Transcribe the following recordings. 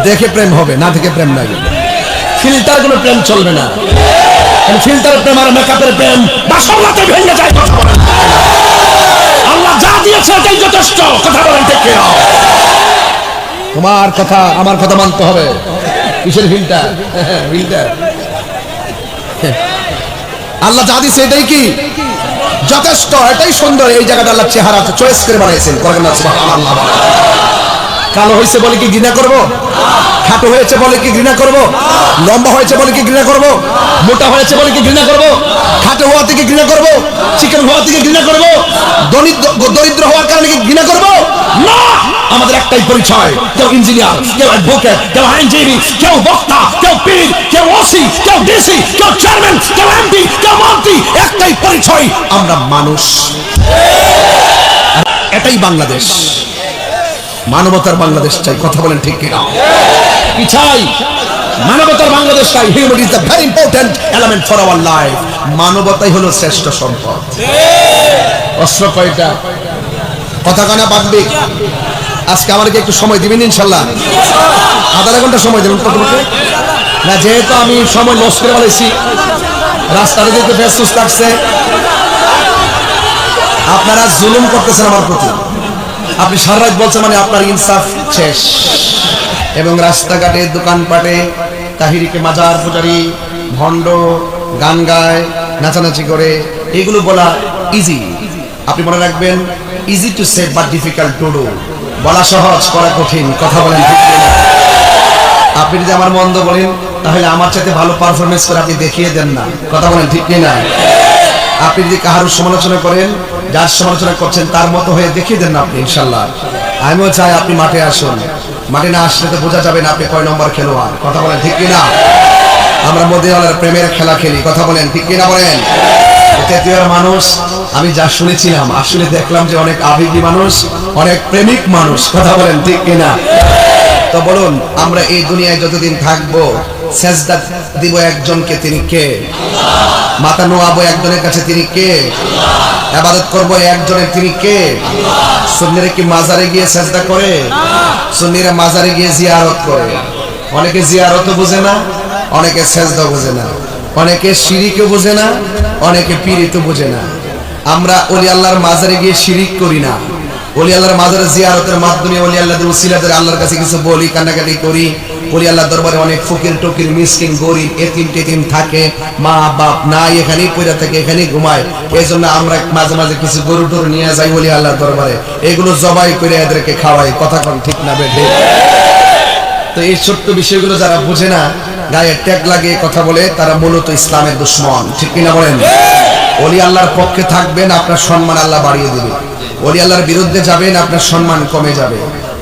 দেখে প্রেম হবে, না দেখে প্রেম নাই। ফিল্টার কোনো প্রেম চলবে না। ফিল্টারের প্রেম আর মেকআপের প্রেম বাসনাতে ভেঙে যায়। কথা বলেন, আল্লাহ যা দিয়েছে এটাই যথেষ্ট। কথা বলেন ঠিক কিনা? তোমার কথা আমার কথা মানতে হবে। কিসের ফিল্টার? ফিল্টার আল্লাহ যা দিয়েছে এটাই কি যথেষ্ট, এটাই সুন্দর। এই জায়গাটা আল্লাহ চেহারা চয়েস করে বানাইছেন। কালো হয়েছে বলে কি ঘৃণা করবো? খাটো হয়েছে বলে কি ঘৃণা করবো? লম্বা হয়েছে বলে কি ঘৃণা করবো? মোটা হয়েছে বলে কি ঘৃণা করবো? খাটো হওয়া থেকে ঘৃণা করবো? চিকন হওয়া থেকে ঘৃণা করবো? দরিদ্র হওয়ার কারণে কি ঘৃণা করবো? না, আমাদের একটাই পরিচয়। কেউ ইঞ্জিনিয়ার, কেউ অ্যাডভোকেট, কেউ আইনজীবী, কেউ বক্তা, কেউ পীর, কেউ ওসি, কেউ ডিসি, কেউ চেয়ারম্যান, কেউ এমপি, কেউ মন্ত্রী। একটাই পরিচয়, আমরা মানুষ। এটাই বাংলাদেশ। মানবতার বাংলাদেশ চাই। কথা বলেন ঠিক কিনা? কি চাই? মানবতার বাংলাদেশ চাই। Humanity is the very important element for our life. মানবতাই হলো শ্রেষ্ঠ সম্পদ। অস্ত্র কয়টা? কথা কানা বাঁধবে। আজকে আমাকে একটু সময় দিবেন ইনশাল্লাহ? আধা ঘন্টা সময় দেবেন কতটুকু? না, যেহেতু আমি সময় লস করে বলেছি, রাস্তাটা যেহেতু ব্যস্ত লাগছে, আপনারা জুলুম করতেছেন আমার প্রতি। আপনি সারা রাত বলছেন মানে আপনার ইনসাফ শেষ। এবং রাস্তাঘাটে দোকানপাটে তাহিরিকে মাজার পূজারি, ভণ্ড, গান গায়, নাচানাচি করে, এগুলো বলা ইজি। আপনি মনে রাখবেন, easy to say but difficult to do. বলা সহজ, করা কঠিন। কথা বলেন ঠিক কিনা? আপনি যদি আমার মন্দ বলেন, তাহলে আমার চাইতে ভালো পারফরমেন্স করে আপনি দেখিয়ে দেন না। কথা বলেন ঠিক কিনা? আপনি যদি কারোর সমালোচনা করেন, যার সমালোচনা করছেন তার মতো হয়ে দেখিয়ে দেন না আপনি ইনশাল্লাহ। আমিও চাই আপনি মাঠে আসুন। মাঠে না আসলে তো বোঝা যাবে না আপনি কয় নম্বর খেলোয়াড়। কথা বলেন ঠিক কিনা? আমরা মদিনাওয়ালার প্রেমের খেলা খেলি। কথা বলেন ঠিক কিনা? বলেন। তেতুয়ার মানুষ আমি যা শুনেছিলাম, আসলে দেখলাম যে অনেক আবেগী মানুষ, অনেক প্রেমিক মানুষ। কথা বলেন ঠিক কিনা? তো বলুন, আমরা এই দুনিয়ায় যতদিন থাকবো, সেজদা দিব একজনকে, তিনি কে? মাথা নোয়াবো একজনের কাছে, তিনি কে? ইবাদত করবো একজনের, তিনি কে? সুন্নিরা কি মাজারে গিয়ে সেজদা করে? সুন্নিরা মাজারে গিয়ে জিয়ারত করে। অনেকে জিয়ারতও বোঝে না, অনেকে সেজদা বোঝে না, অনেকে শিরিকও বোঝে না, অনেকে পীরিতও বোঝে না। আমরা ওলি আল্লাহর মাজারে গিয়ে শিরিক করি না। ওলি আল্লাহর মাজারে জিয়ারতের মাধ্যমে ওলি আল্লাহদের উসিলাদের আল্লাহর কাছে কিছু বলি, কান্নাকাটি করি। ওলি আল্লাহর দরবারে অনেক ফকির টকির, মিসকিন, গরিব, এতিম টেতিম থাকে, মা বাপ নাই, এখানেই পড়ে থাকে, এখানেই ঘুমায়। এই জন্য আমরা মাঝে মাঝে কিছু গরু টরু নিয়ে যাই ওলি আল্লাহর দরবারে, এগুলো জবাই করে এদেরকে খাওয়াই। কথা কোন ঠিক না বেঠে? তো এই ছোট্ট বিষয়গুলো যারা বোঝে না, গায়ে ট্যাগ লাগিয়ে কথা বলে, তারা মূলত ইসলামের দুশ্মন। ঠিক কিনা বলেন? ওলি আল্লাহর পক্ষে থাকবেন, আপনার সম্মান আল্লাহ বাড়িয়ে দিবে। ওলি আল্লাহর বিরুদ্ধে যাবেন, আপনার সম্মান কমে যাবে।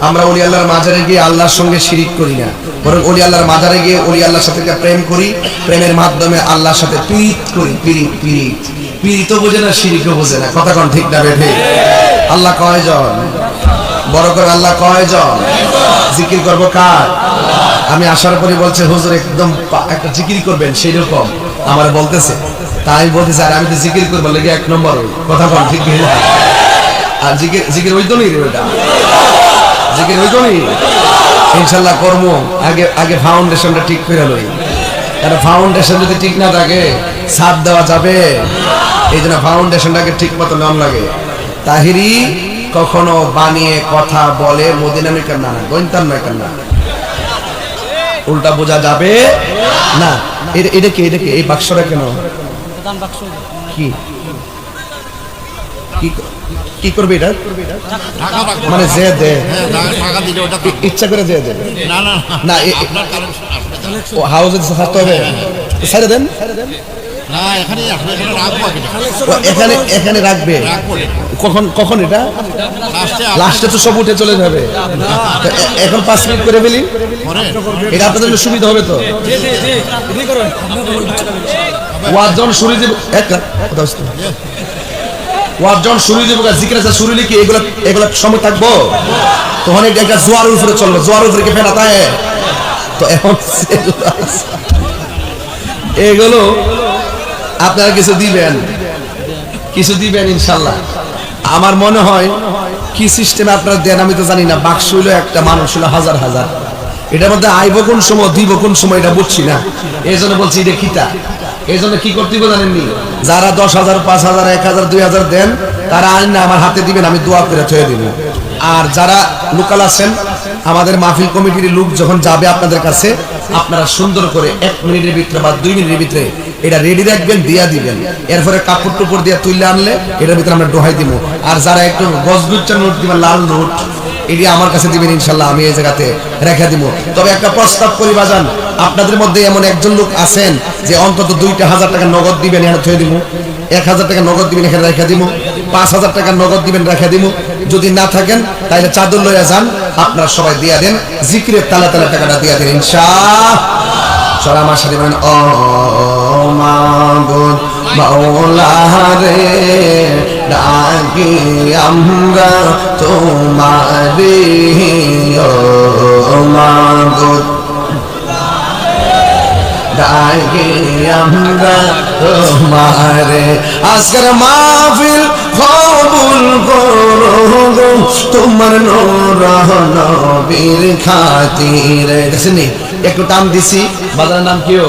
আমরা ওলি আল্লাহর মাজারে গিয়ে আল্লাহর সঙ্গে শিরিক করি না, বরং ওলি আল্লাহর মাজারে গিয়ে ওলি আল্লাহর সাথে প্রেম করি। প্রেমের মাধ্যমে আল্লাহর সাথে পীড়িত করি। পীড়িত বোঝে না, শিরিকও বোঝে না। কথা কোন ঠিক না বেঠে? আল্লাহ কয়জন? বড় করে আল্লাহ কয়জন? জিকির করবো কার? আমি আসার পরে বলছে, হুজুর একদম একটা জিকির করবেন, সেই রকম আমার বলতেছে। তাই বলতেছে, আর আমি তো জিকির করবো লেগে এক নম্বর। কথা বল ঠিক না? আর জিকির ওই তো নেই রে বেটা, জিকির ওই তো নেই। ইনশাল্লাহ কর্ম আগে ফাউন্ডেশনটা ঠিক করে লই। কারণ ফাউন্ডেশন যদি ঠিক না থাকে ছাদ দেওয়া যাবে। এই জন্য ফাউন্ডেশনটাকে ঠিক মতো নাম লাগে। তাহিরি কখনো বানিয়ে কথা বলে মদিনা নয় না, গন্তান নয় না, উল্টা বোঝা যাবে না। এটা কি? এটা কি? এই বাক্সটা কেন? কি কি করবে এটা? মানে যে দে ইচ্ছা করে যে দেবে না, হাউসে থাকতে হবে। ছেড়ে দেন, এখানে রাখবে। কখন এটা? লাস্টে তো সব উঠে চলে যাবে। এখন 5 মিনিট করে ফেলি, এটা আপনাদের জন্য সুবিধা হবে। তো ওয়াজন শুরু দিব, ওয়াজন শুরু দিব, জিকির আছে শুরু লিখি, এগুলা সময় থাকবো তখন একটা জোয়ার উপরে চলবে। জোয়ার উপরে কে ফেলা তাই? তো এখন এগুলো আপনারা কিছু দিবেন ইনশাল্লাহ। আমার মনে হয় কি সিস্টেমে আপনারা দেন আমি তো জানি না। বাক্স হইলো একটা, মানুষ হইলো হাজার হাজার। এটার মধ্যে আইব কোন সময় দিব কোন সময় এটা বুঝছি না, এই জন্য বলছি এটা খিতা। এই জন্য কি করতে হবে জানেননি, যারা 10,000 5,000 1,000 2,000 দেন তারা আইন না আমার হাতে দিবেন, আমি দোয়া করে থয়ে দিব। আর যারা লোকাল আছেন আমাদের মাহফিল কমিটির লোক যখন যাবে আপনাদের কাছে, আপনারা সুন্দর করে 1 মিনিটের ভিতরে বা 2 মিনিটের ভিতরে এটা রেডি রাখবেন, দিয়া দিবেন। এরপরে কাপড় টুপড় দিয়ে তুলে আনলে এটার ভিতরে আমরা ডোহাই দিব। আর যারা একটু গজগুচ্ছা নোট দিবেন, লাল নোট, এটি আমার কাছে দিবেন, ইনশাল্লাহ আমি এই জায়গাতে রেখে দিব। তবে একটা প্রস্তাব করি বাজান, আপনাদের মধ্যে এমন একজন লোক আছেন যে অন্তত 2,000 টাকা নগদ দিবেন, এখানে থয়ে দিব। 1,000 টাকা নগদ দিবেন, এখানে রেখে দিব। 5,000 টাকা নগদ দিবেন, রেখে দিব। যদি না থাকেন তাহলে চাদর লইয়া যান, আপনারা সবাই দিয়া দেন, জিকিরের তালা তালা টাকাটা দিয়া দেন ইনশাআল্লাহ। সবাই আমার সাথে বলেন, ও মাবুদ মাওলা রে, ডাকি আমরা তোমারে, ও মাবুদ ডাকি আমরা তোমারে। আজকের মাহফিল কবুল করো গো, তোমার নূর নবীর খাতিরে। দেখেননি একটু টান দিছি, বাজারের নাম কিও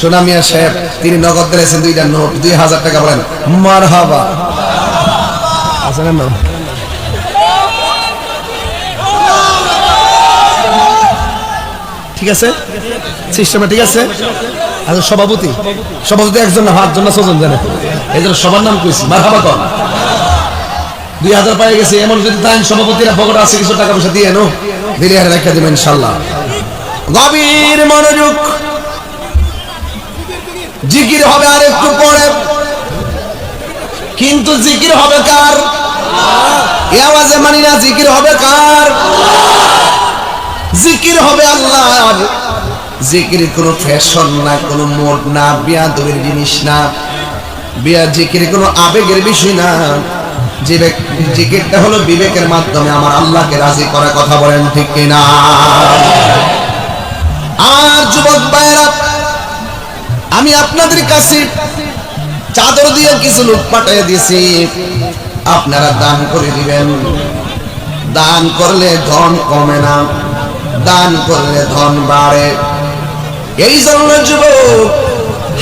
সোনা মিয়া সাহেব, তিনি নগদ দিয়েছেন 2টা নোট, 2,000 টাকা। বলেন মারহাবা। ঠিক আছে, সিস্টেমে ঠিক আছে। আচ্ছা, সভাপতি একজন না, 5 জন না 6 জন জানে, এই জন্য সবার নাম কইছি। মারহাবা কর। 2,000 পাই গেছে, এমন যদি তাই সভাপতিরা পকেটে আছে কিছু টাকা পয়সা দিয়ে নো, দিলে আর রেখে দেবেন ইনশাআল্লাহ। গভীর মনোযোগ, জিকির হবে আর একটু পরে, কিন্তু জিকির হবে কার? এই আওয়াজে মানি না, জিকির হবে কার? জিকির হবে আল্লাহর। জিকির কোনো ফ্যাশন না, কোনো মোড না, বিয়াদবির জিনিস না। জিকির কোনো আবেগের বিষয় না। জিকিরটা হলো বিবেকের মাধ্যমে আমার আল্লাহকে রাজি করার কথা। বলেন ঠিক কিনা? আর যুবক ভাইরা, আমি আপনাদের কাছে চাদর দিয়ে কিছু লোক পাঠিয়ে দিয়েছি, আপনারা দান করে দিবেন। দান করলে ধন কমে না, দান করলে ধন বাড়ে। এই জন্য যুবক,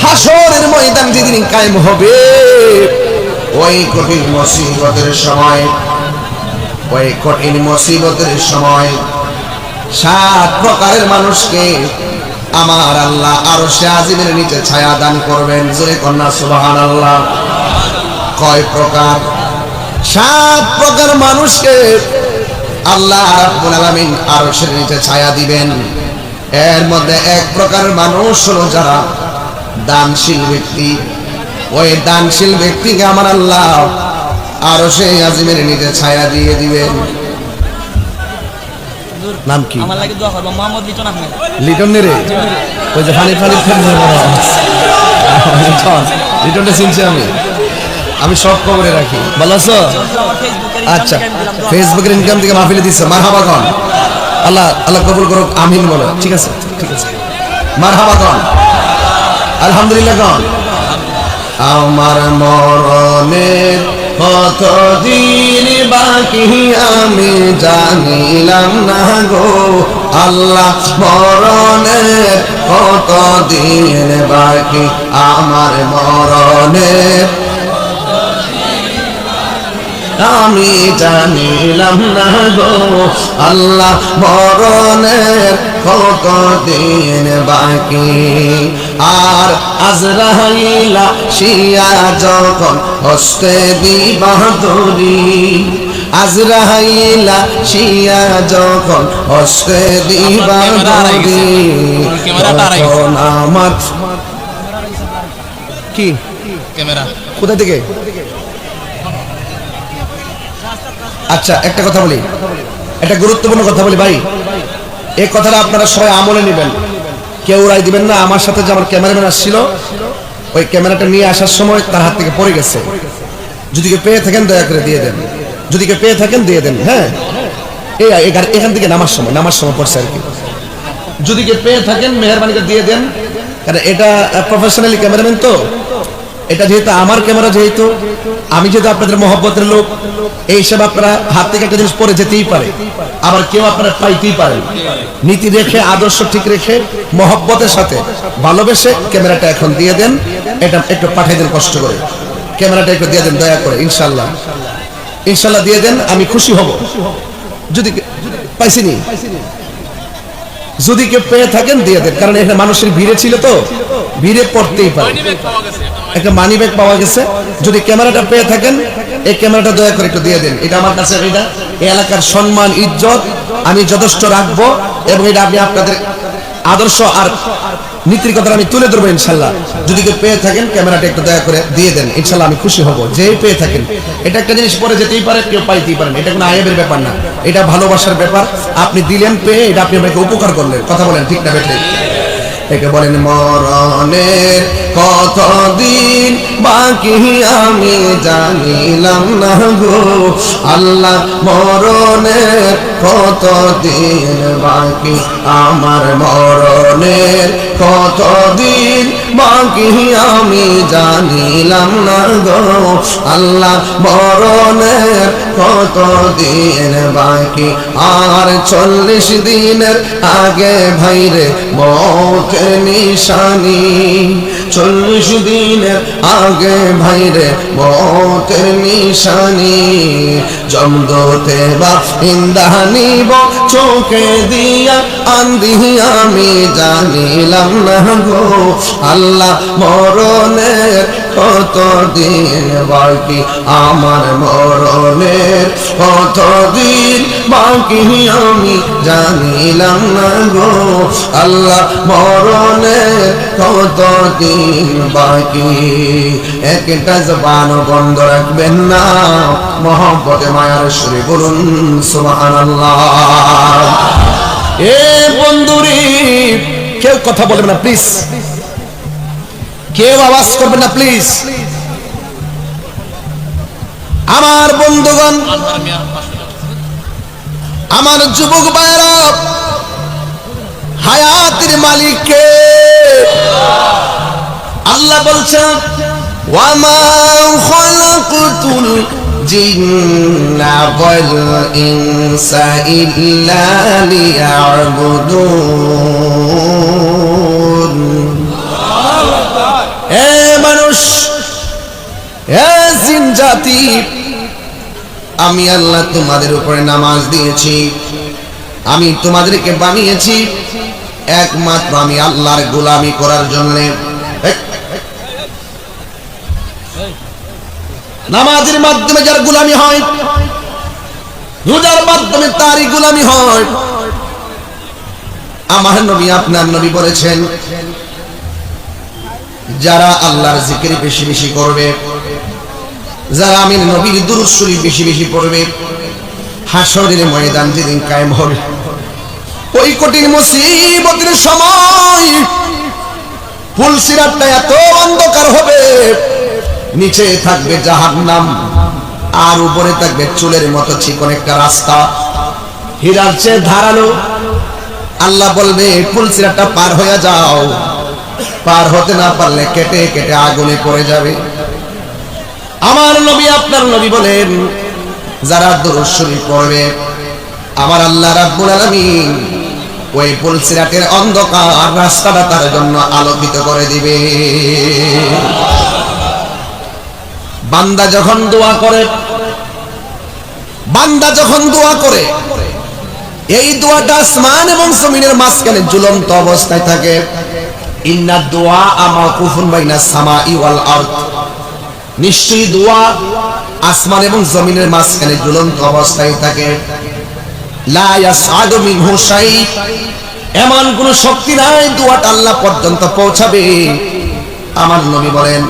হাসরের ময়দান যেদিন কায়েম হবে, ওই কঠিন মুসিবতের সময়, ওই কঠিন মুসিবতের সময় 7 প্রকারের মানুষকে আমার আল্লাহ আরশে আজিমের নিচে ছায়া দান করবেন। জোরে কন্যা সুবহানাল্লাহ। কয় প্রকার? 7 প্রকার মানুষকে আল্লাহ রাব্বুল আলামিন আরশের নিচে ছায়া দিবেন। এর মধ্যে 1 প্রকার মানুষ হলো যারা দানশীল ব্যক্তি। ওই দানশীল ব্যক্তিকে আমার আল্লাহ আরশে আজিমের নিচে ছায়া দিয়ে দিবেন। নাম কি? আমার লাগে দোয়া করব, মোহাম্মদ লিটন আহমেদ। লিটন রে, ওই যে ফানি লিটনটা চিনছি আমি সব খবরে রাখি। ভালো আছো? আচ্ছা, ফেসবুকের ইনকাম থেকে মাহফিলে দিচ্ছে। মারহাবা কন। আল্লাহ কবুল করুক, আমিন বলো। ঠিক আছে, ঠিক আছে, মারহাবা কন, আলহামদুলিল্লাহ কন। আমার মরণের কতদিন বাকি আমি জানিলাম না গো আল্লাহ, মরণের কতদিন বাকি, আমার মরণের আমি জানিলাম না গো আল্লাহ, মরণের কতদিন বাকি। আর আজরাইলা শিয়া যখন হস্তে দিবা দড়ি, আজরাইলা শিয়া যখন হস্তে দিবা দড়ি, তখন আমার কি ক্যামেরা কোথা থেকে? আচ্ছা, একটা কথা বলি, একটা গুরুত্বপূর্ণ কথা বলি ভাই। এই কথাটা আপনারা সবাই আমলে নেবেন, কেউ রায় দিবেন না। আমার সাথে যে আমার ক্যামেরাম্যান আসছিল, ওই ক্যামেরাটা নিয়ে আসার সময় তার হাত থেকে পড়ে গেছে। যদি কেউ পেয়ে থাকেন দয়া করে দিয়ে দেন, যদি কেউ পেয়ে থাকেন দিয়ে দেন। হ্যাঁ, এখান থেকে নামার সময় পড়ছে আর কি। যদি কেউ পেয়ে থাকেন মেহরবানি করে দিয়ে দেন, কারণ এটা প্রফেশনালি ক্যামেরাম্যান তো, এটা যেহেতু আমার ক্যামেরা, যেহেতু আমি যেহেতু আপনাদের মহব্বতের লোক, এই হিসাব আপনারা হাত থেকে একটা জিনিস পরে যেতেই পারে, আবার কেউ আপনারা পাইতেই পারেন। নীতি রেখে, আদর্শ ঠিক রেখে, মহব্বতের সাথে ভালোবেসে ক্যামেরাটা এখন দিয়ে দেন। এটা একটু পাঠিয়ে দেন, কষ্ট করে ক্যামেরাটা একটু দিয়ে দেন দয়া করে, ইনশাল্লাহ ইনশাল্লাহ দিয়ে দেন, আমি খুশি হব। যদি পাইছিনি, যদি কেউ পেয়ে থাকেন দিয়ে দেন, কারণ এখানে মানুষের ভিড়ে ছিল তো, ভিড়ে পড়তেই পারে। একটা মানি ব্যাগ পাওয়া গেছে, যদি ক্যামেরাটা পেয়ে থাকেন এই ক্যামেরাটা দয়া করে একটু দিয়ে দেন। এটা আমার কাছে, এটা এই এলাকার সম্মান ইজ্জত আমি যথেষ্ট রাখবো, এবং এটা আমি আপনাদের আদর্শ আর নীতির কথা আমি তুলে ধরবো ইনশাল্লাহ। যদি কেউ পেয়ে থাকেন ক্যামেরাটা একটু দয়া করে দিয়ে দেন, ইনশাল্লাহ আমি খুশি হব। যেই পেয়ে থাকেন, এটা একটা জিনিস পরে যেতেই পারে, কেউ পাইতেই পারেন, এটা কোনো আয়েবের ব্যাপার না, এটা ভালোবাসার ব্যাপার। আপনি দিলেন পেয়ে, এটা আপনি আমাকে উপকার করলেন, কথা বলেন ঠিক না বেঠিক? একে বলেন মরণের কতদিন বাকি আমি জানিলাম না গো আল্লাহ, মরণের কতদিন বাকি আমার, মরণের কতদিন বাকি আমি জানিলাম না গো আল্লাহ, মরণের কতদিন বাকি। আর 40 দিনের আগে ভাইরে মতের নিশানি, 40 দিনের আগে ভাইরে মতের নিশানি, জমদূতে বা ইন্দানিব চোখে দিয়া আন্ধি আমি জানিলাম না গো আল্লাহ, মরণের কতদিন বাকি আমার, মরণের কতদিন বাকি আমি জানিলাম না গো আল্লাহ, মরণের কতদিন বাকি। একটা জবান বন্ধ রাখবেন না, মহব্বতে মায়ার সুরে বলুন সুবহানাল্লাহ। এ বন্ধুরি, কেউ কথা বলবেন না প্লিজ, কেউ আওয়াজ করবেন না প্লিজ। আমার বন্ধুগণ, আমার যুবক ভাইরা, হায়াতের মালিক কে? আল্লাহ বলছেন ওয়া মা খালাকতুল জিন্না ওয়াল ইনসা ইল্লা লিয়াবুদুন। এ মানুষ, এ জিন জাতি, আমি আল্লাহ তোমাদের উপরে নামাজ দিয়েছি, আমি তোমাদেরকে বানিয়েছি একমাত্র আমি আল্লাহর গোলামি করার জন্য। নামাজের মাধ্যমে যার গোলামি হয়, রোজার মাধ্যমে তারই গোলামি হয়। আমার নবী, আপনার নবী বলেছেন, যারা আল্লাহর জিকির বেশি বেশি করবে, যারা আমি নবীর দুরূদ শরীফ বেশি বেশি পড়বে, হাসরের ময়দান যেদিন কায়েম হবে, ওই কঠিন মুসিবতের সময় ফুলসিরাতটা এত অন্ধকার হবে, নিচে থাকবে জাহান্নাম আর উপরে থাকবে চুলের মতো চিকন একটা রাস্তা, হীরার চেয়ে ধারালো। আল্লাহ বলবে ফুলসিরাতটা পার হয়ে যাও, পার হতে না পারলে কেটে কেটে আগুনে পড়ে যাবে। আমার নবী, আপনার নবী বলেন, যারা দুরূদ শরীফ পড়বে, আমার আল্লাহ রাব্বুল আলামিন ওই ফুলসিরাতের অন্ধকার রাস্তাটা তার জন্য আলোকিত করে দিবে। বান্দা যখন দোয়া করে, বান্দা যখন দোয়া করে, এই দোয়াটা আসমান এবং জমিনের মাঝখানে ঝুলন্ত অবস্থায় থাকে। ইন্না দুআ মাওকুফুন বাইনাস সামাই ওয়াল আরদ, নিশ্চয়ই দোয়া আসমান এবং জমিনের মাঝখানে ঝুলন্ত অবস্থায় থাকে। লা ইয়াসআদু মিনহু শাই, এমন কোন শক্তি নাই দোয়াটা আল্লাহ পর্যন্ত পৌঁছাবে। আমার নবী বলেন,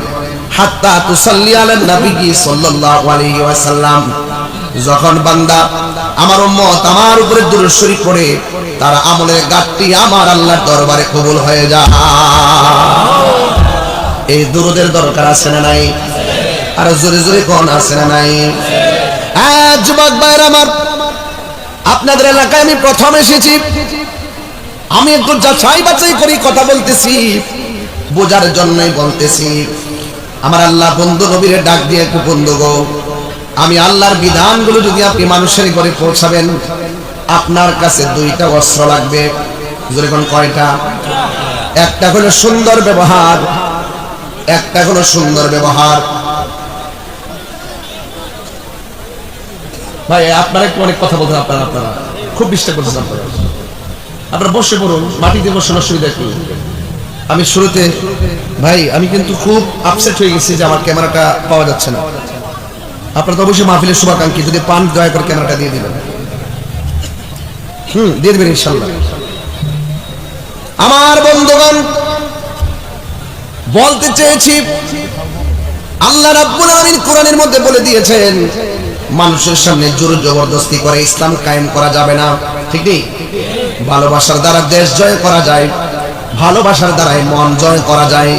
হাত্তা তুসাল্লি আলান নবী সাল্লাল্লাহু আলাইহি ওয়াসাল্লাম, যখন বান্দা আমার উম্মত আমার উপরে দুরূদ শরীফ পড়ে, তার আমলের গাঁটটি আমার আল্লাহর দরবারে কবুল হয়ে যায়। এই দুরূদের দরকার আছে না নাই? আর জোরে জোরে কোন আছে না নাই? যুবক ভাইরা আমার, আপনাদের এলাকায় আমি প্রথম এসেছি, আমি একটু যাচাই বাছাই করি কথা বলতেছি, বোঝার জন্যই বলতেছি। আমার আল্লাহ বন্ধু নবীরে ডাক দিয়ে একটু বন্ধু গো, আমি আল্লাহর বিধানগুলো যদি আপনি মানুষের ঘরে পৌঁছাবেন, আপনার কাছে দুইটা অস্ত্র লাগবে। যেরকম কয়টা? একটা হলো সুন্দর ব্যবহার, একটা হলো সুন্দর ব্যবহার। ভাই আপনারা একটু অনেক কথা বলতেন, আপনারা খুব ডিস্টার্ব করছেন। আপনারা বসে পড়ুন, মাটিতে বসুন, অসুবিধা কি? আমি শুরুতে ভাই আমি কিন্তু খুব আপসেট হয়ে গেছি যে আমার ক্যামেরাটা পাওয়া যাচ্ছে না। আপনারা তো অবশ্যই মাহফিলের শুভাকাঙ্ক্ষী, যদি পান দয়া করে ক্যামেরাটা দিয়ে দিবেন। দিয়ে দিবেন ইনশাআল্লাহ। আমার বন্ধুগণ, বলতে চেয়েছি আল্লাহ রাব্বুল আলামিন কোরআনের মধ্যে বলে দিয়েছেন, মানুষের সামনে জোর জবরদস্তি করে ইসলাম কায়েম করা যাবে না। ঠিক নেই? ভালোবাসার দ্বারা দেশ জয় করা যায়, ভালোবাসার দ্বারাই মন জয় করা যায়।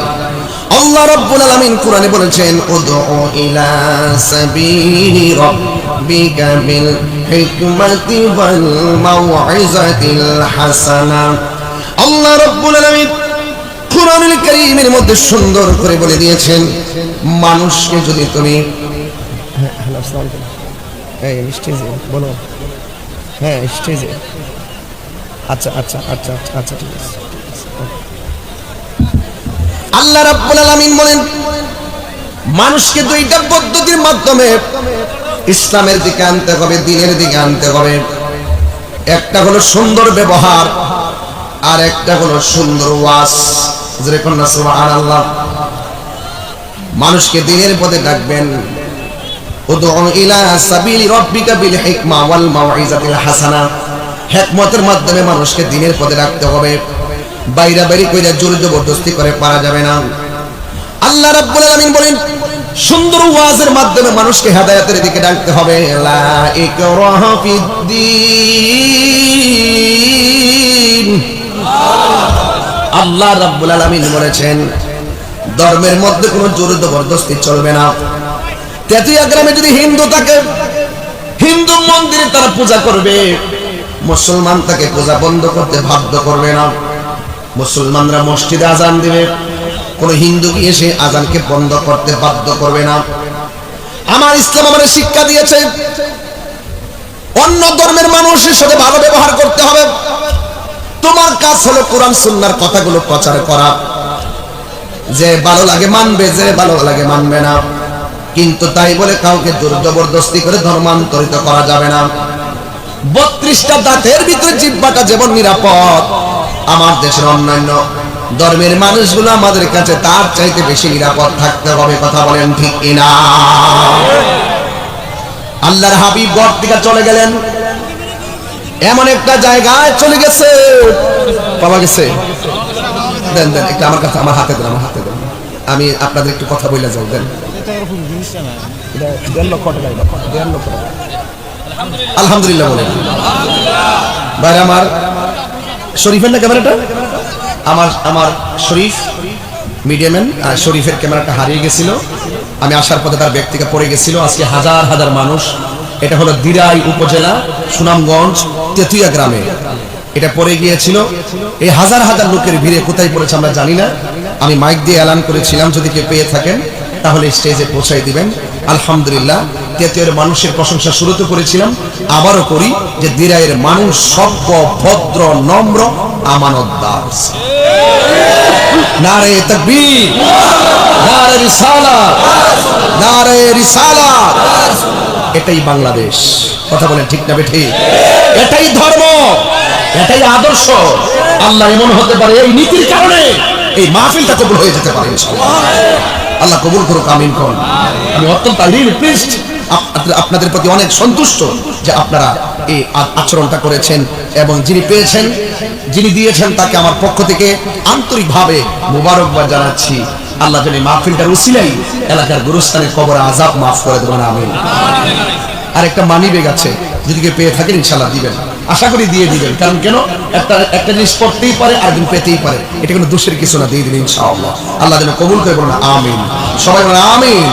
আল্লাহ রাব্বুল আলামিন কোরআনে বলেছেন, উদউ ইলা সাবিলি রাব্বিকা বিল হিকমাতি ওয়াল মাউইজাতিল হাসানা। আল্লাহ রাব্বুল আলামিন কোরআনুল কারীমের মধ্যে সুন্দর করে বলে দিয়েছেন, মানুষকে যদি তুমি হ্যালো আসসালামু আলাইকুম, এই স্টেজে বলো, হ্যাঁ স্টেজে, আচ্ছা আচ্ছা আচ্ছা আচ্ছা ঠিক আছে। আল্লাহ রাব্বুল আলামিন বলেন, মানুষকে দুইটা পদ্ধতির মাধ্যমে ইসলামের দিকে আনতে হবে, দ্বীনের দিকে আনতে হবে। একটা হলো সুন্দর ব্যবহার, আর একটা হলো সুন্দর ওয়াজ। যেরকম না সুবহানাল্লাহ। মানুষকে দ্বীনের পথে ডাকবেন, উদউ ইলা সাবিলি রাব্বিকা বিল হিকমা ওয়াল মাউইজাতিল হাসানা। হিকমতের মাধ্যমে মানুষকে দ্বীনের পথে ডাকতে হবে, বাইরা বাইরে কইরা জোর জবরদস্তি করে পারা যাবে না। আল্লাহ রাব্বুল আলামিন বলেন, সুন্দর ওয়াজের মাধ্যমে মানুষকে হেদায়েতের দিকে ডাকতে হবে। লা ইকরাহা ফিদ্দীন। আল্লাহ রাব্বুল আলামিন বলেছেন, ধর্মের মধ্যে কোনো জোর জবরদস্তি চলবে না। তেতুইয়া গ্রামে যদি হিন্দু থাকে, হিন্দু মন্দিরে তারা পূজা করবে, মুসলমান তাকে পূজা বন্ধ করতে বাধ্য করবে না। মুসলমানরা মসজিদে আজান দিবে, কোন হিন্দু কি এসে আজানকে বন্ধ করতে বাধ্য করবে না। আমার ইসলাম আমাদের শিক্ষা দিয়েছে, অন্য ধর্মের মানুষের সাথে ভালো ব্যবহার করতে হবে। তোমার কাজ হলো কোরআন সুন্নাহর কথাগুলো প্রচার করা। যে ভালো লাগে মানবে, যে ভালো লাগে মানবে না, কিন্তু তাই বলে কাউকে জোর জবরদস্তি করে ধর্মান্তরিত করা যাবে না। 32টা দাঁতের ভিতরে জিহ্বাটা যেমন নিরাপদ, আমার দেশের অন্যান্য ধর্মের মানুষগুলো আমাদের কাছে তার চাইতে বেশি নিরাপদ থাকতে হবে। কথা বলেন ঠিক কিনা? আল্লাহর হাবিব ঘর থেকে চলে গেলেন, এমন একটা জায়গায় চলে গেছে, পাওয়া গেছে। দেন দেন একটু আমার কাছে, আমার হাতে দেন, আমার হাতে দেন, আমি আপনাদের একটু কথা বলে যাও। দেন 1.5 লক্ষ টাকা, 1.5 লক্ষ টাকা। আলহামদুলিল্লাহ বলেন ভাই। আমার শরীফের না ক্যামেরাটা, আমার শরীফ মিডিয়াম্যান শরীফের ক্যামেরাটা হারিয়ে গেছিল। আমি আসার পথে তার ব্যাগ থেকে পড়ে গেছিল। আজকে হাজার হাজার মানুষ, এটা হলো দিরাই উপজেলা সুনামগঞ্জ তেতুইয়া গ্রামে এটা পড়ে গিয়েছিল। এই হাজার হাজার লোকের ভিড়ে কোথায় পড়েছে আমরা জানি না। আমি মাইক দিয়ে এলান করেছিলাম, যদি কেউ পেয়ে থাকেন তাহলে স্টেজে পৌঁছাই দিবেন। আলহামদুলিল্লাহ, তেতুইয়ার মানুষের প্রশংসা শুরুতে করেছিলাম, আবারও করি যে দিরাইয়ের মানুষ সভ্য, ভদ্র, নম্র, আমানতদার। নারে তাকবীর, নারে রিসালাত, নারে রিসালাত। এটাই বাংলাদেশ। কথা বলেন ঠিক না বেঠিক? এটাই ধর্ম, এটাই আদর্শ। আল্লাহ এমন হতে পারে এই নীতির কারণে এই মাহফিলটা কবুল হয়ে যেতে পারে ইনশাআল্লাহ। আল্লাহ কবুল করুক, আমিন করুন। আমি অত্যন্ত প্লিজড, আপনাদের প্রতি অনেক সন্তুষ্ট যে আপনারা এই আচরণটা করেছেন, এবং যিনি পেয়েছেন, যিনি দিয়েছেন, তাকে আমার পক্ষ থেকে আন্তরিকভাবে মোবারকবাদ জানাচ্ছি। আল্লাহ যেন মাহফিলটার উসিলাই এলাকার গুরুস্থানের কবর আযাব মাফ করে দেবেন, আমিন। আর একটা মানি ব্যাগ আছে, যদি কেউ পেয়ে থাকেন ইনশাআল্লাহ দিবেন, আশা করি দিয়ে দিবেন। কারণ কেন, একটা জিনিস পড়তেই পারে, আরেকদিন পেতেই পারে, এটা কোনো দোষের কিছু না, দিয়ে দিবেন ইনশাআল্লাহ। আল্লাহ যেন কবুল করে বলেন আমিন। সবাই বলেন আমিন।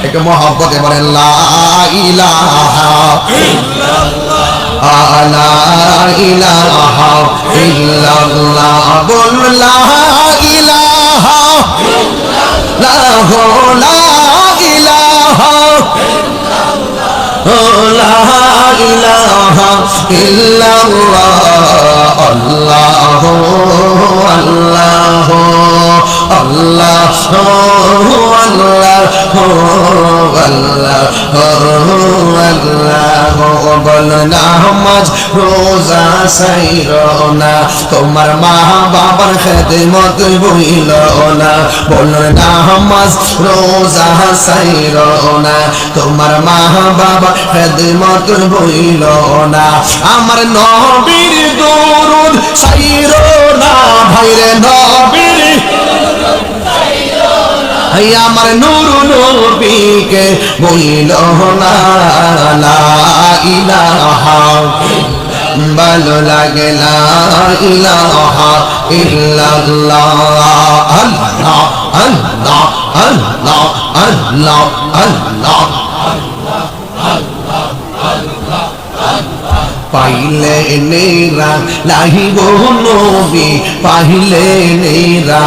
একটা মহব্বতে বলেন লা ইলাহা ইল্লাল্লাহ, লা ইলাহা ইল্লাল্লাহ, বল লা ইলাহা ইল্লাল্লাহ, লা ইলাহা লা ইলাহা ইল্লাল্লাহ আল্লাহু আল্লাহু আল্লাহু আল্লাহু বল নামাজ রোজা সাইরো না তোমার মা বাবার খেদমত ভুইল না বল নামাজ রোজা সাইরো না তোমার মা বাবা খেদমত ভুইল না আমার নবীর দরুদ সাইরো না ভাইরে নবীর আমার নূর নবীকে বইল না লা ইলাহা ভালো লাগে লা ইলাহা ইল্লাল্লাহ আল্লাহ আল্লাহ আল্লাহ আল্লাহ আল্লাহ পাইলে নেরা লাহি গো নবী পাইলে নেরা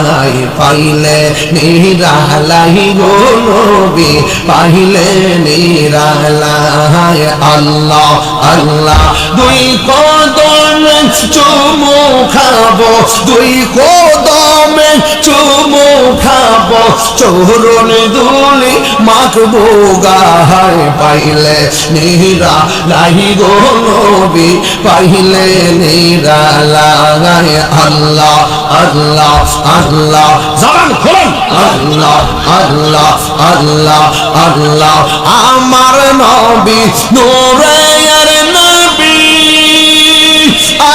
লাই পাইলে নেরা লাহি গো নবী পাইলে নেরা লাই আল্লাহ আল্লাহ দুই কদমে চুমু খাবো দুই কদমে চুমু খাবো চরণ দুলি মাখবো গায়ে পাইলে নেরা লাহি গো নবী পাইলে নেরা লাই আল্লাহ আল্লাহ আল্লাহ জবান খোলেন আল্লাহ আল্লাহ আল্লাহ আল্লাহ আমার নবী নূরের নবী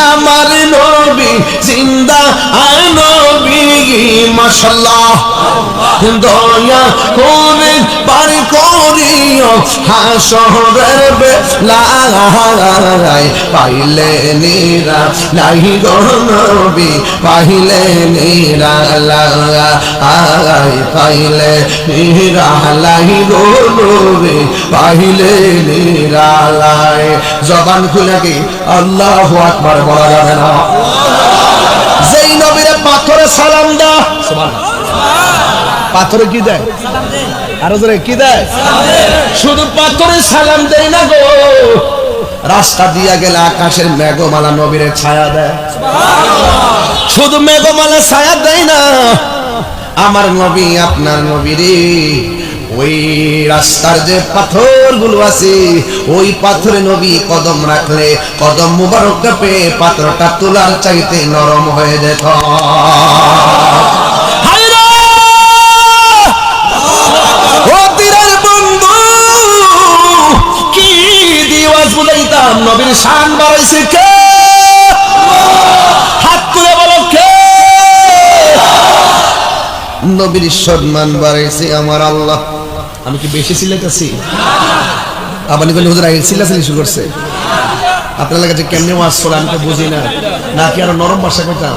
আমার নবী জিন্দা নবী মাশাআল্লাহ দয়া করে পার করিও হাসরের বেলায় পাইলে নিরা লাহি গো নবী পাইলে নিরা লাই পাইলে নিরা লাহি গো নবী পাইলে নিরা লাই জবান খুলে কি আল্লাহু আকবার বলা যাবে না যেই নবীর পাথরে সালাম দাও সুবহানাল্লাহ পাথরে কি দেয় আরো জোরে কি দেয় শুধু পাথরে সালাম দেয় না গো রাস্তা দিয়া গেলে আকাশের মেঘমালা নবীর ছায়া দেয় সুবহানাল্লাহ শুধু মেঘমালা ছায়া দেয় না আমার নবী আপনার নবীরে ওই রাস্তার যে পাথরগুলো আছে ওই পাথরে নবী কদম রাখলে কদম মুবারকটা পেয়ে পাথরটা তোলার চাইতে নরম হয়ে যেত নবীর শান বাড়াইছে কে হাত তুলে বলো কে নবীর সম্মান বাড়াইছে আমার আল্লাহ আমি কি বেশি সিলেটাছি আপনি বলি হুজুর আইল সিলাসিলি শুরু করছে আপনার কাছে কেমনে ওয়াজ করে আমি তো বুঝি না নাকি আরো নরম ভাষা কইতাম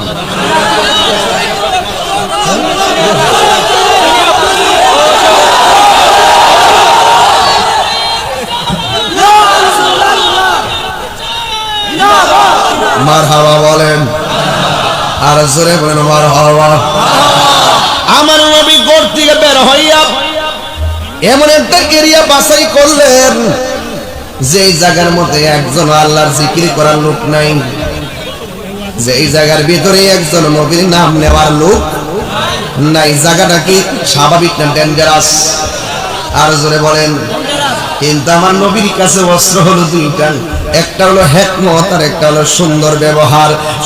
মারহাবা বলেন আর জোরে বলেন মারহাবা আমার নবী ঘর থেকে বের হইয়া এমন একটা এরিয়া বাছাই করলেন যে জায়গার মধ্যে একজন আল্লাহর জিকির করার লোক নাই যে জায়গার ভিতরে একজন নবীর নাম নেওয়ার লোক নাই জায়গাটা কি স্বাভাবিক না ডেঞ্জারাস আর জোরে বলেন কিন্তু আমার নবীর কাছে অস্ত্র হলো দুইটা একটা হলো হিকমত আর একটা হলো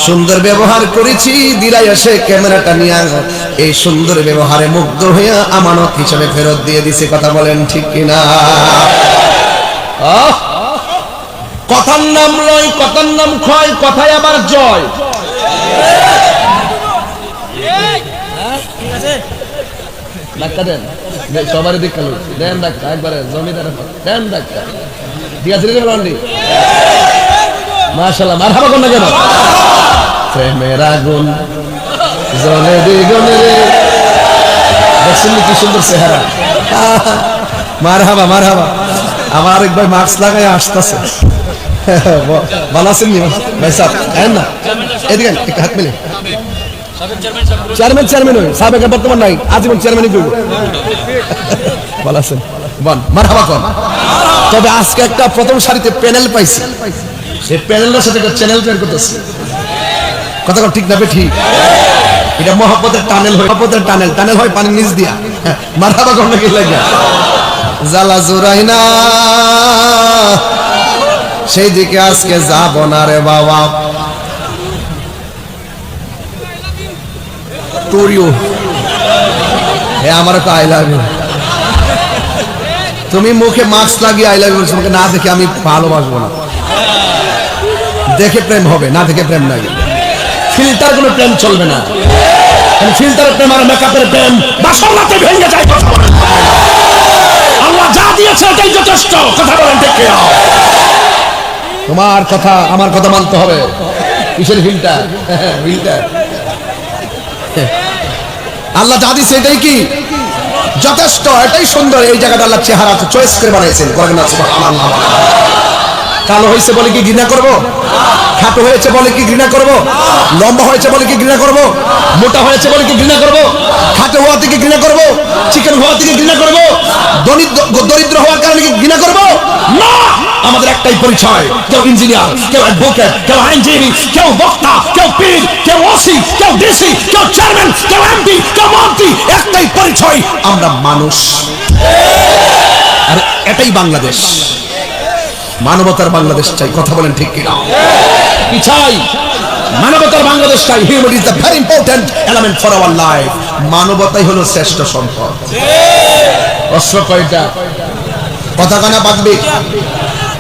সুন্দর ব্যবহার করেছি দিলাই এসে ক্যামেরাটা নিয়ে এই সুন্দর ব্যবহারে মুগ্ধ হয়ে আমানত হিসেবে ফেরত দিয়ে দিছে কথা বলেন ঠিক কিনা কথার নাম লয় কথার নাম ক্ষয় কথায় আবার জয় ডাক্তার দেন সবারই দিক কালো দেন ডাক্তার একবারে জমিদার দেন ডাক্তার ঠিক আছে মাশাআল্লাহ মারহাবা কোন না কেন প্রেমের আগুন জ্বলে দ্বিগুণে রে দেখছেন কি সুন্দর চেহারা মারহাবা মারহাবা আমার আরেক ভাই মাস্ক লাগায় আসতেছে ভালো আছেন নি ভাই সাহেব না এদিকে একটু হাত মিলে চেয়ারম্যান হই সাবেক বর্তমান নাই আজীবন চেয়ারম্যানই করব ভালো আছেন বল মারহাবা কোন তবে আজকে একটা প্রথম সারিতে প্যানেল পাইছি সেই প্যানেলের সাথে একটা চ্যানেল তৈরি করতেছি কথা ঠিক না ঠিক এটা মহব্বতের টানেল হয় মহব্বতের টানেল হয় পানির নিচ দিয়া মারহাবা কোন কি লাগে জালা জুরাইনা সেই দিকে আজকে যাব না রে বাবা তোরিও হে আমার তো আই লাভ ইউ তুমি মুখে মাস্ক লাগিয়ে আই লাভ ইউ তোমাকে না দেখে আমি ভালোবাসবো না দেখে প্রেম হবে না দেখে প্রেম নাই ফিল্টার কোনো প্রেম চলবে না ফিল্টারের প্রেম আর মেকআপের প্রেম বাসনাতে ভেঙে যায় কথা বলেন আল্লাহ যা দিয়েছে এটাই যথেষ্ট কথা বলেন ঠিক কিনা তোমার কথা আমার কথা মানতে হবে কিসের ফিল্টার ফিল্টার আল্লাহ যা দিয়েছে এটাই কি যথেষ্ট এটাই সুন্দর এই জায়গাটা আল্লাহ চেহারা চয়েস করে বানাইছেন করেন না সুবহানাল্লাহ কালো হয়েছে বলে কি ঘৃণা করব খাটো হয়েছে বলে কি ঘৃণা করব লম্বা হয়েছে বলে কি ঘৃণা করব মোটা হয়েছে বলে কি ঘৃণা করব খাটো হওয়া থেকে ঘৃণা করব চিকেন হওয়া থেকে ঘৃণা করব দরিদ্র হওয়ার কারণে কি ঘৃণা করব না আমাদের একটাই পরিচয় কেউ ইঞ্জিনিয়ার কেউ অ্যাডভোকেট কেউ আইনজীবী কেউ বক্তা কেউ পীর কেউ ওসি কেউ ডিসি কেউ চেয়ারম্যান কেউ এমপি কেউ মন্ত্রী একটাই পরিচয় আমরা মানুষ আর এটাই বাংলাদেশ মানবতার বাংলাদেশ চাই কথা বলেন ঠিক কিনা কি চাই মানবতার বাংলাদেশ চাই humanity is the very important element for our life মানবতাই হলো শ্রেষ্ঠ সম্পদ অস্ত্র কয়টা কথা কানা বাঁধবে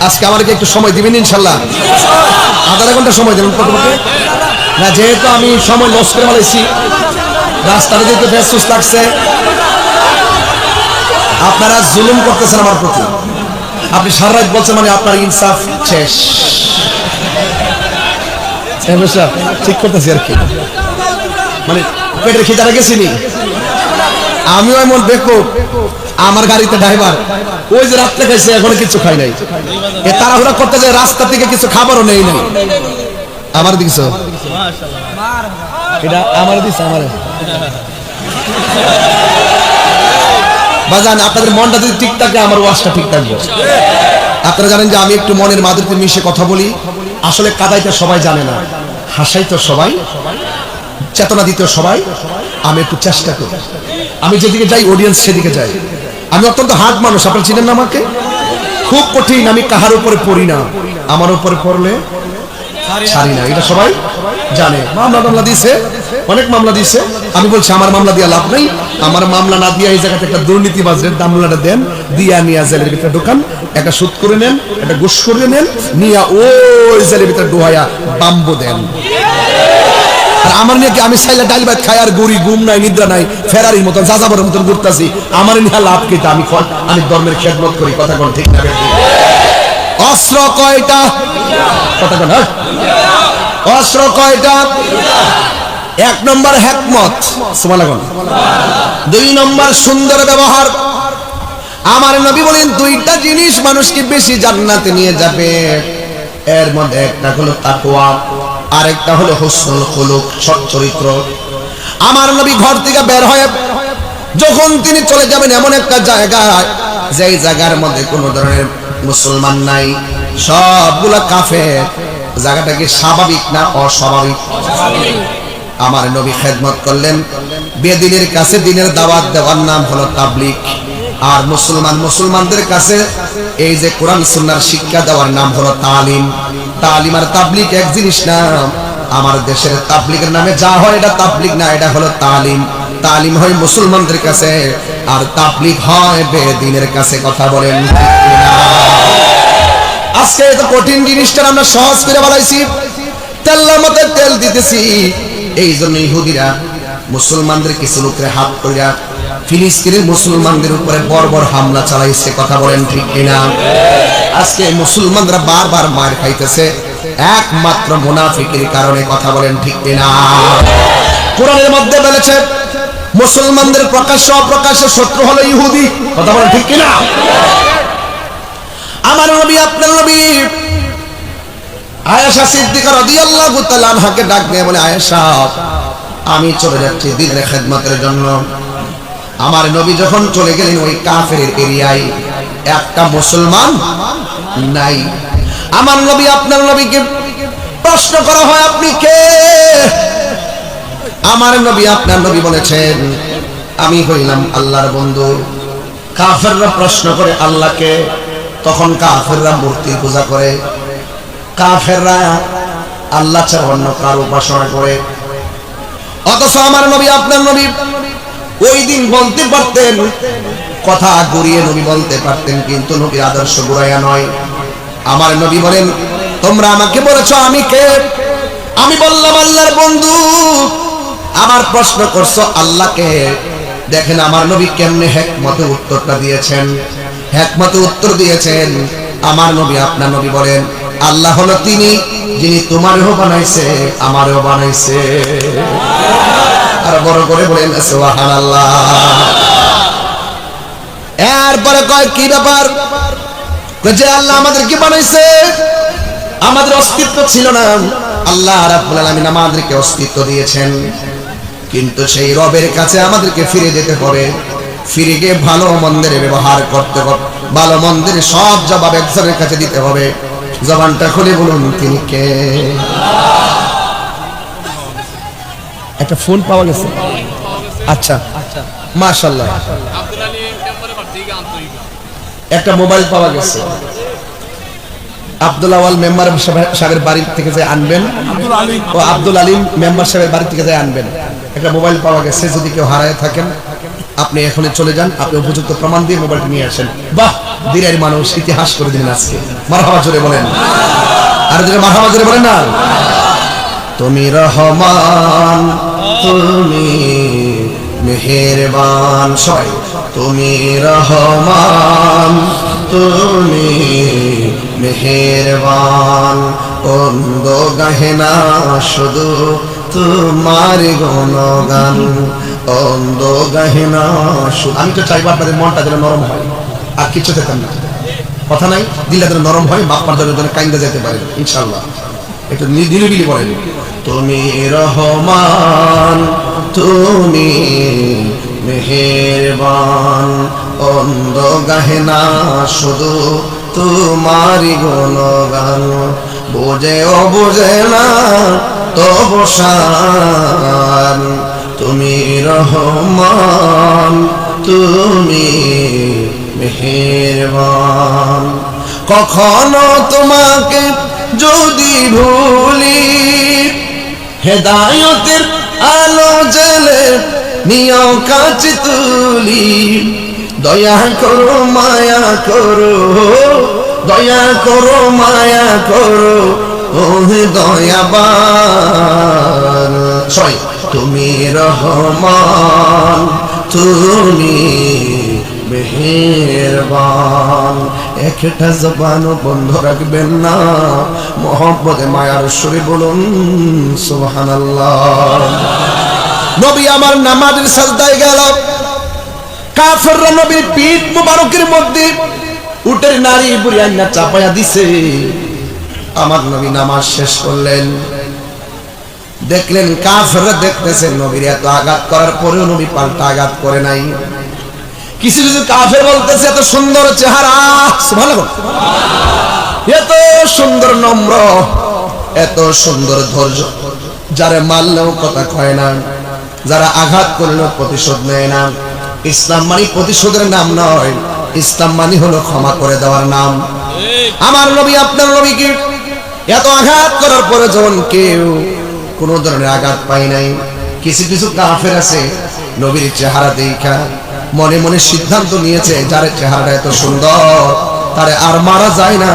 আজকে আমাকে একটু সময় দিবেন ইনশাআল্লাহ আধা ঘন্টা সময় দেবেন প্রথমে না যেহেতু আমি সময় লস করে ফেলেছি রাস্তাটা যেতে বেশ সুস্থ লাগছে আপনারা জুলুম করতেছেন আমার প্রতি আপনি সারা রাত বলছেন মানে আপনার ইনসাফ শেষ ঠিক করতেছি আর কি মানে পেটের খিদাটা গেছিনি আমিও এমন বেকুব আমার গাড়িতে ড্রাইভার ওই যে রাত্রে খাইছে এখনো কিছু খাই নাই এ তাড়াহুড়া করতে যায় রাস্তা থেকে কিছু খাবারও নেই নাই আমার দিছ এটা আমার দিছ আমার বাজান আপনাদের মনটা যদি ঠিক থাকে আমার ওয়াজটা ঠিক থাকবে আপনারা জানেন যে আমি একটু মনের মাধুরীতে মিশে কথা বলি আসলে কাদাইতে সবাই জানে না হাসাই তো সবাই চেতনা দিতে সবাই আমি একটু চেষ্টা করি আমি যেদিকে যাই অডিয়েন্স সেদিকে যাই আমি অত্যন্ত হার্ড মানুষ আপনারা চিনেন না আমাকে খুব কঠিন আমি কাহার উপরে পড়ি না আমার উপরে পড়লে ছাড়ি না এটা সবাই জানে মামলা দিয়েছে অনেক মামলা দিয়েছে আমি বলছি আমার মামলা দিয়ে লাভ নাই আমার মামলা না দিয়ে এই জায়গাতে একটা দুর্নীতিবাজের মামলাটা দেন দিয়া নিয়ে জেলের ভিতরে ঢোকান একটা সুদ করে নেন একটা ঘুষ করে নেন নিয়ে ওই জেলের ভিতরে ডুহাইয়া বাম্বু দেন আর আমার নিয়ে কি আমি সাইলা ডাল ভাত খাই আর গড়ি ঘুম নাই নিদ্রা নাই ফেরারির মতন যাযাবরের মতন ঘুরতাছি আমার নিয়ে লাভ কি আমি ধর্মের খেদমত করি কথা কোন ঠিক না অস্ত্র কয়টা কথা কোন অস্ত্র কয়টা এক নম্বর হিকমত সুবহানাল্লাহ দুই নম্বর সুন্দর ব্যবহার আমার নবী বলেন দুইটা জিনিস মানুষকে বেশি জান্নাতে নিয়ে যাবে এর মধ্যে একটা হলো তাকওয়া আরেকটা হলো হুসনুল খুলুক সৎ চরিত্র আমার নবী ঘর থেকে বের হয়ে যখন তিনি চলে যাবেন এমন একটা জায়গায় যেই জায়গার মধ্যে কোনো ধরনের মুসলমান নাই সবগুলা কাফের জায়গাটা কি স্বাভাবিক না অস্বাভাবিক আমার নবী খেদমত করলেন বেদিনের কাছে দিনের দাওয়াত দেওয়ার নাম হলো তাবলীগ আর মুসলমানদের কাছে এই যে কোরআন সুন্নাহর শিক্ষা দেওয়ার নাম হলো তালিম তালিম আর তাবলীগ এক জিনিস না আমার দেশের তাবলীগের নামে যা হয় এটা তাবলীগ না এটা হলো তালিম তালিম হয় মুসলমানদের কাছে আর তাবলীগ হয় বেদিনের কাছে কথা বলেন আজকে এত কঠিন জিনিসটা আমরা সহজ করে বলাইছি তেলের মধ্যে তেল দিতেছি এই জন্য ইহুদিরা মুসলমানদের কিছু লোকের হাত কইরা ফিলিস্তিনের মুসলমানদের উপরে বর্বর হামলা চালাইছে কথা বলেন ঠিক কিনা আজকে মুসলমানরা বারবার মার খাইতেছে একমাত্র মুনাফিকের কারণে কথা বলেন ঠিক কিনা কোরআনের মধ্যে বলেছে মুসলমানদের প্রকাশ্য অপ্রকাশ্য শত্রু হলো ইহুদি কথা বলেন ঠিক কিনা আমার নবী আপনার নবী আয়েশা সিদ্দিকা রাদিয়াল্লাহু তাআলা আনহাকে ডাক দিয়ে বলে আয়েশা আমি চলে যাচ্ছি দ্বীনের খেদমতের জন্য। আমার নবী যখন চলে গেলেন ওই কাফের এরিয়ায় একটা মুসলমান নাই। আমার নবী আপনার নবীকে প্রশ্ন করা হয়, আপনি কে? আমার নবী আপনার নবী বলেছেন, আমি হইলাম আল্লাহর বন্ধু। কাফেররা প্রশ্ন করে আল্লাহকে, তখন কাফেররা মূর্তি পূজা করে, কাফেররা আল্লাহ ছাড়া অন্য কার উপাসনা করে। অথচ আমার নবী আপনার নবী ওই দিন বলতে পারতেন, কথা ঘুরিয়ে নবী বলতে পারতেন, কিন্তু নবীর আদর্শ ঘুরাইয়া নয়। আমার নবী বলেন, তোমরা আমাকে বলেছ আমি কে? আমি বললাম আল্লাহর বন্ধু। আমার প্রশ্ন করছো আল্লাহকে। দেখেন আমার নবী কেমনে হিকমতে উত্তরটা দিয়েছেন। হিকমতে উত্তর দিয়েছেন। আমার নবী আপনার নবী বলেন, আল্লাহ হলো তিনি যিনি তোমারও বানাইছে আমারও বানাইছে। আর বড় করে বলেন সুবহানাল্লাহ। এরপরে কয় কি ব্যাপার? যে আল্লাহ আমাদেরকে বানাইছে, আমাদের অস্তিত্ব ছিল না। আল্লাহ রাব্বুল আলামিন আমাদেরকে অস্তিত্ব দিয়েছেন, কিন্তু সেই রবের কাছে আমাদেরকে ফিরে যেতে হবে। ফিরে গিয়ে ভালো মন্দের ব্যবহার করতে হবে, ভালো মন্দের সব জবাব একজনের কাছে দিতে হবে। জবানটা খুলে বলুন তিনি কে? একটা ফোন পাওয়া গেছে? আচ্ছা মাশাআল্লাহ। একটা মোবাইল পাওয়া গেছে। আব্দুল আওয়াল মেম্বার সাহেবের বাড়ি থেকে যে আনবেন, ও আব্দুল আলিম মেম্বার সাহেবের বাড়ি থেকে যে আনবেন। একটা মোবাইল পাওয়া গেছে। যদি কেউ হারায় থাকেন আপনি এখনই চলে যান, আপনি উপযুক্ত প্রমাণ দিয়ে মোবাইলটি নিয়ে আসেন। বাহ, দিনের মানুষ ইতিহাস করে দিলেন আজকে। মারহাবা জোরে বলেন, আর যদি মারহাবা জোরে বলেন না। তুমি রহমান, তুমি মেহেরবান, সবাই তুমি রহমান, তুমি মেহেরবান, অন্ধ গাহে না শুধু তোমার গুণগান, অন্ধ গাহে না শুধু। আমি তো চাইবো আপনাদের মনটা যেন নরম হয়, আর কিছু দেখেন না, কথা নাই, দিলটা যেন নরম হয়, বাপ মার জন্য কাইন্দা যেতে পারে ইনশাআল্লাহ। একটু নিরিবিলি বলেন, তুমি রহমান, তুমি মেহেরবান, অন্ধ গাহে না শুধু তোমারি গুণগান, বোঝে ও বোঝে না তবু শান, তুমি রহমান, তুমি মেহেরবান। কখনো তোমাকে যদি ভুলি, হেদায়তের আলো জেলে নিও কাছে তুলি, দয়া করো মায়া করো, দয়া করো মায়া করো, ও দয়াবান। সরি, তুমি রহমান, তুমি মেহেরবান। একটা জবানও বন্ধ রাখবেন না, মোহাম্মদে মায়ার সুরে বলুন সুবহানাল্লাহ। নবী আমার নামাজের সাজদায় গেল, কাফেররা নবীর পিঠ মুবারকের মধ্যে উটের নারী বুড়ি আইনা চাপায়া দিছে। আমার নবী নামাজ শেষ করলেন, দেখলেন কাফেররা দেখতেছেন নবীর এত আঘাত করার পরেও নবী পাল্টা আঘাত করে নাই। কিছু কিছু কাফের বলতেছে এত সুন্দর চেহারা, সুবহানাল্লাহ, এত সুন্দর নম্র, এত সুন্দর ধৈর্য, যারা মারলেও কথা কয় না, যারা আঘাত করলেও প্রতিশোধ নেয় না। ইসলাম মানে প্রতিশোধের নাম নয়, ইসলাম মানে হলো ক্ষমা করে দেওয়ার নাম। আমার নবী আপনার নবীকে এত আঘাত করার পরে যখন কেউ কোন ধরনের আঘাত পায় নাই, কিছু কিছু কাফের আছে নবীর চেহারা দেখা মনে মনে সিদ্ধান্ত নিয়েছে, যার চেহারাটা এত সুন্দর তারে আর মারা যায় না,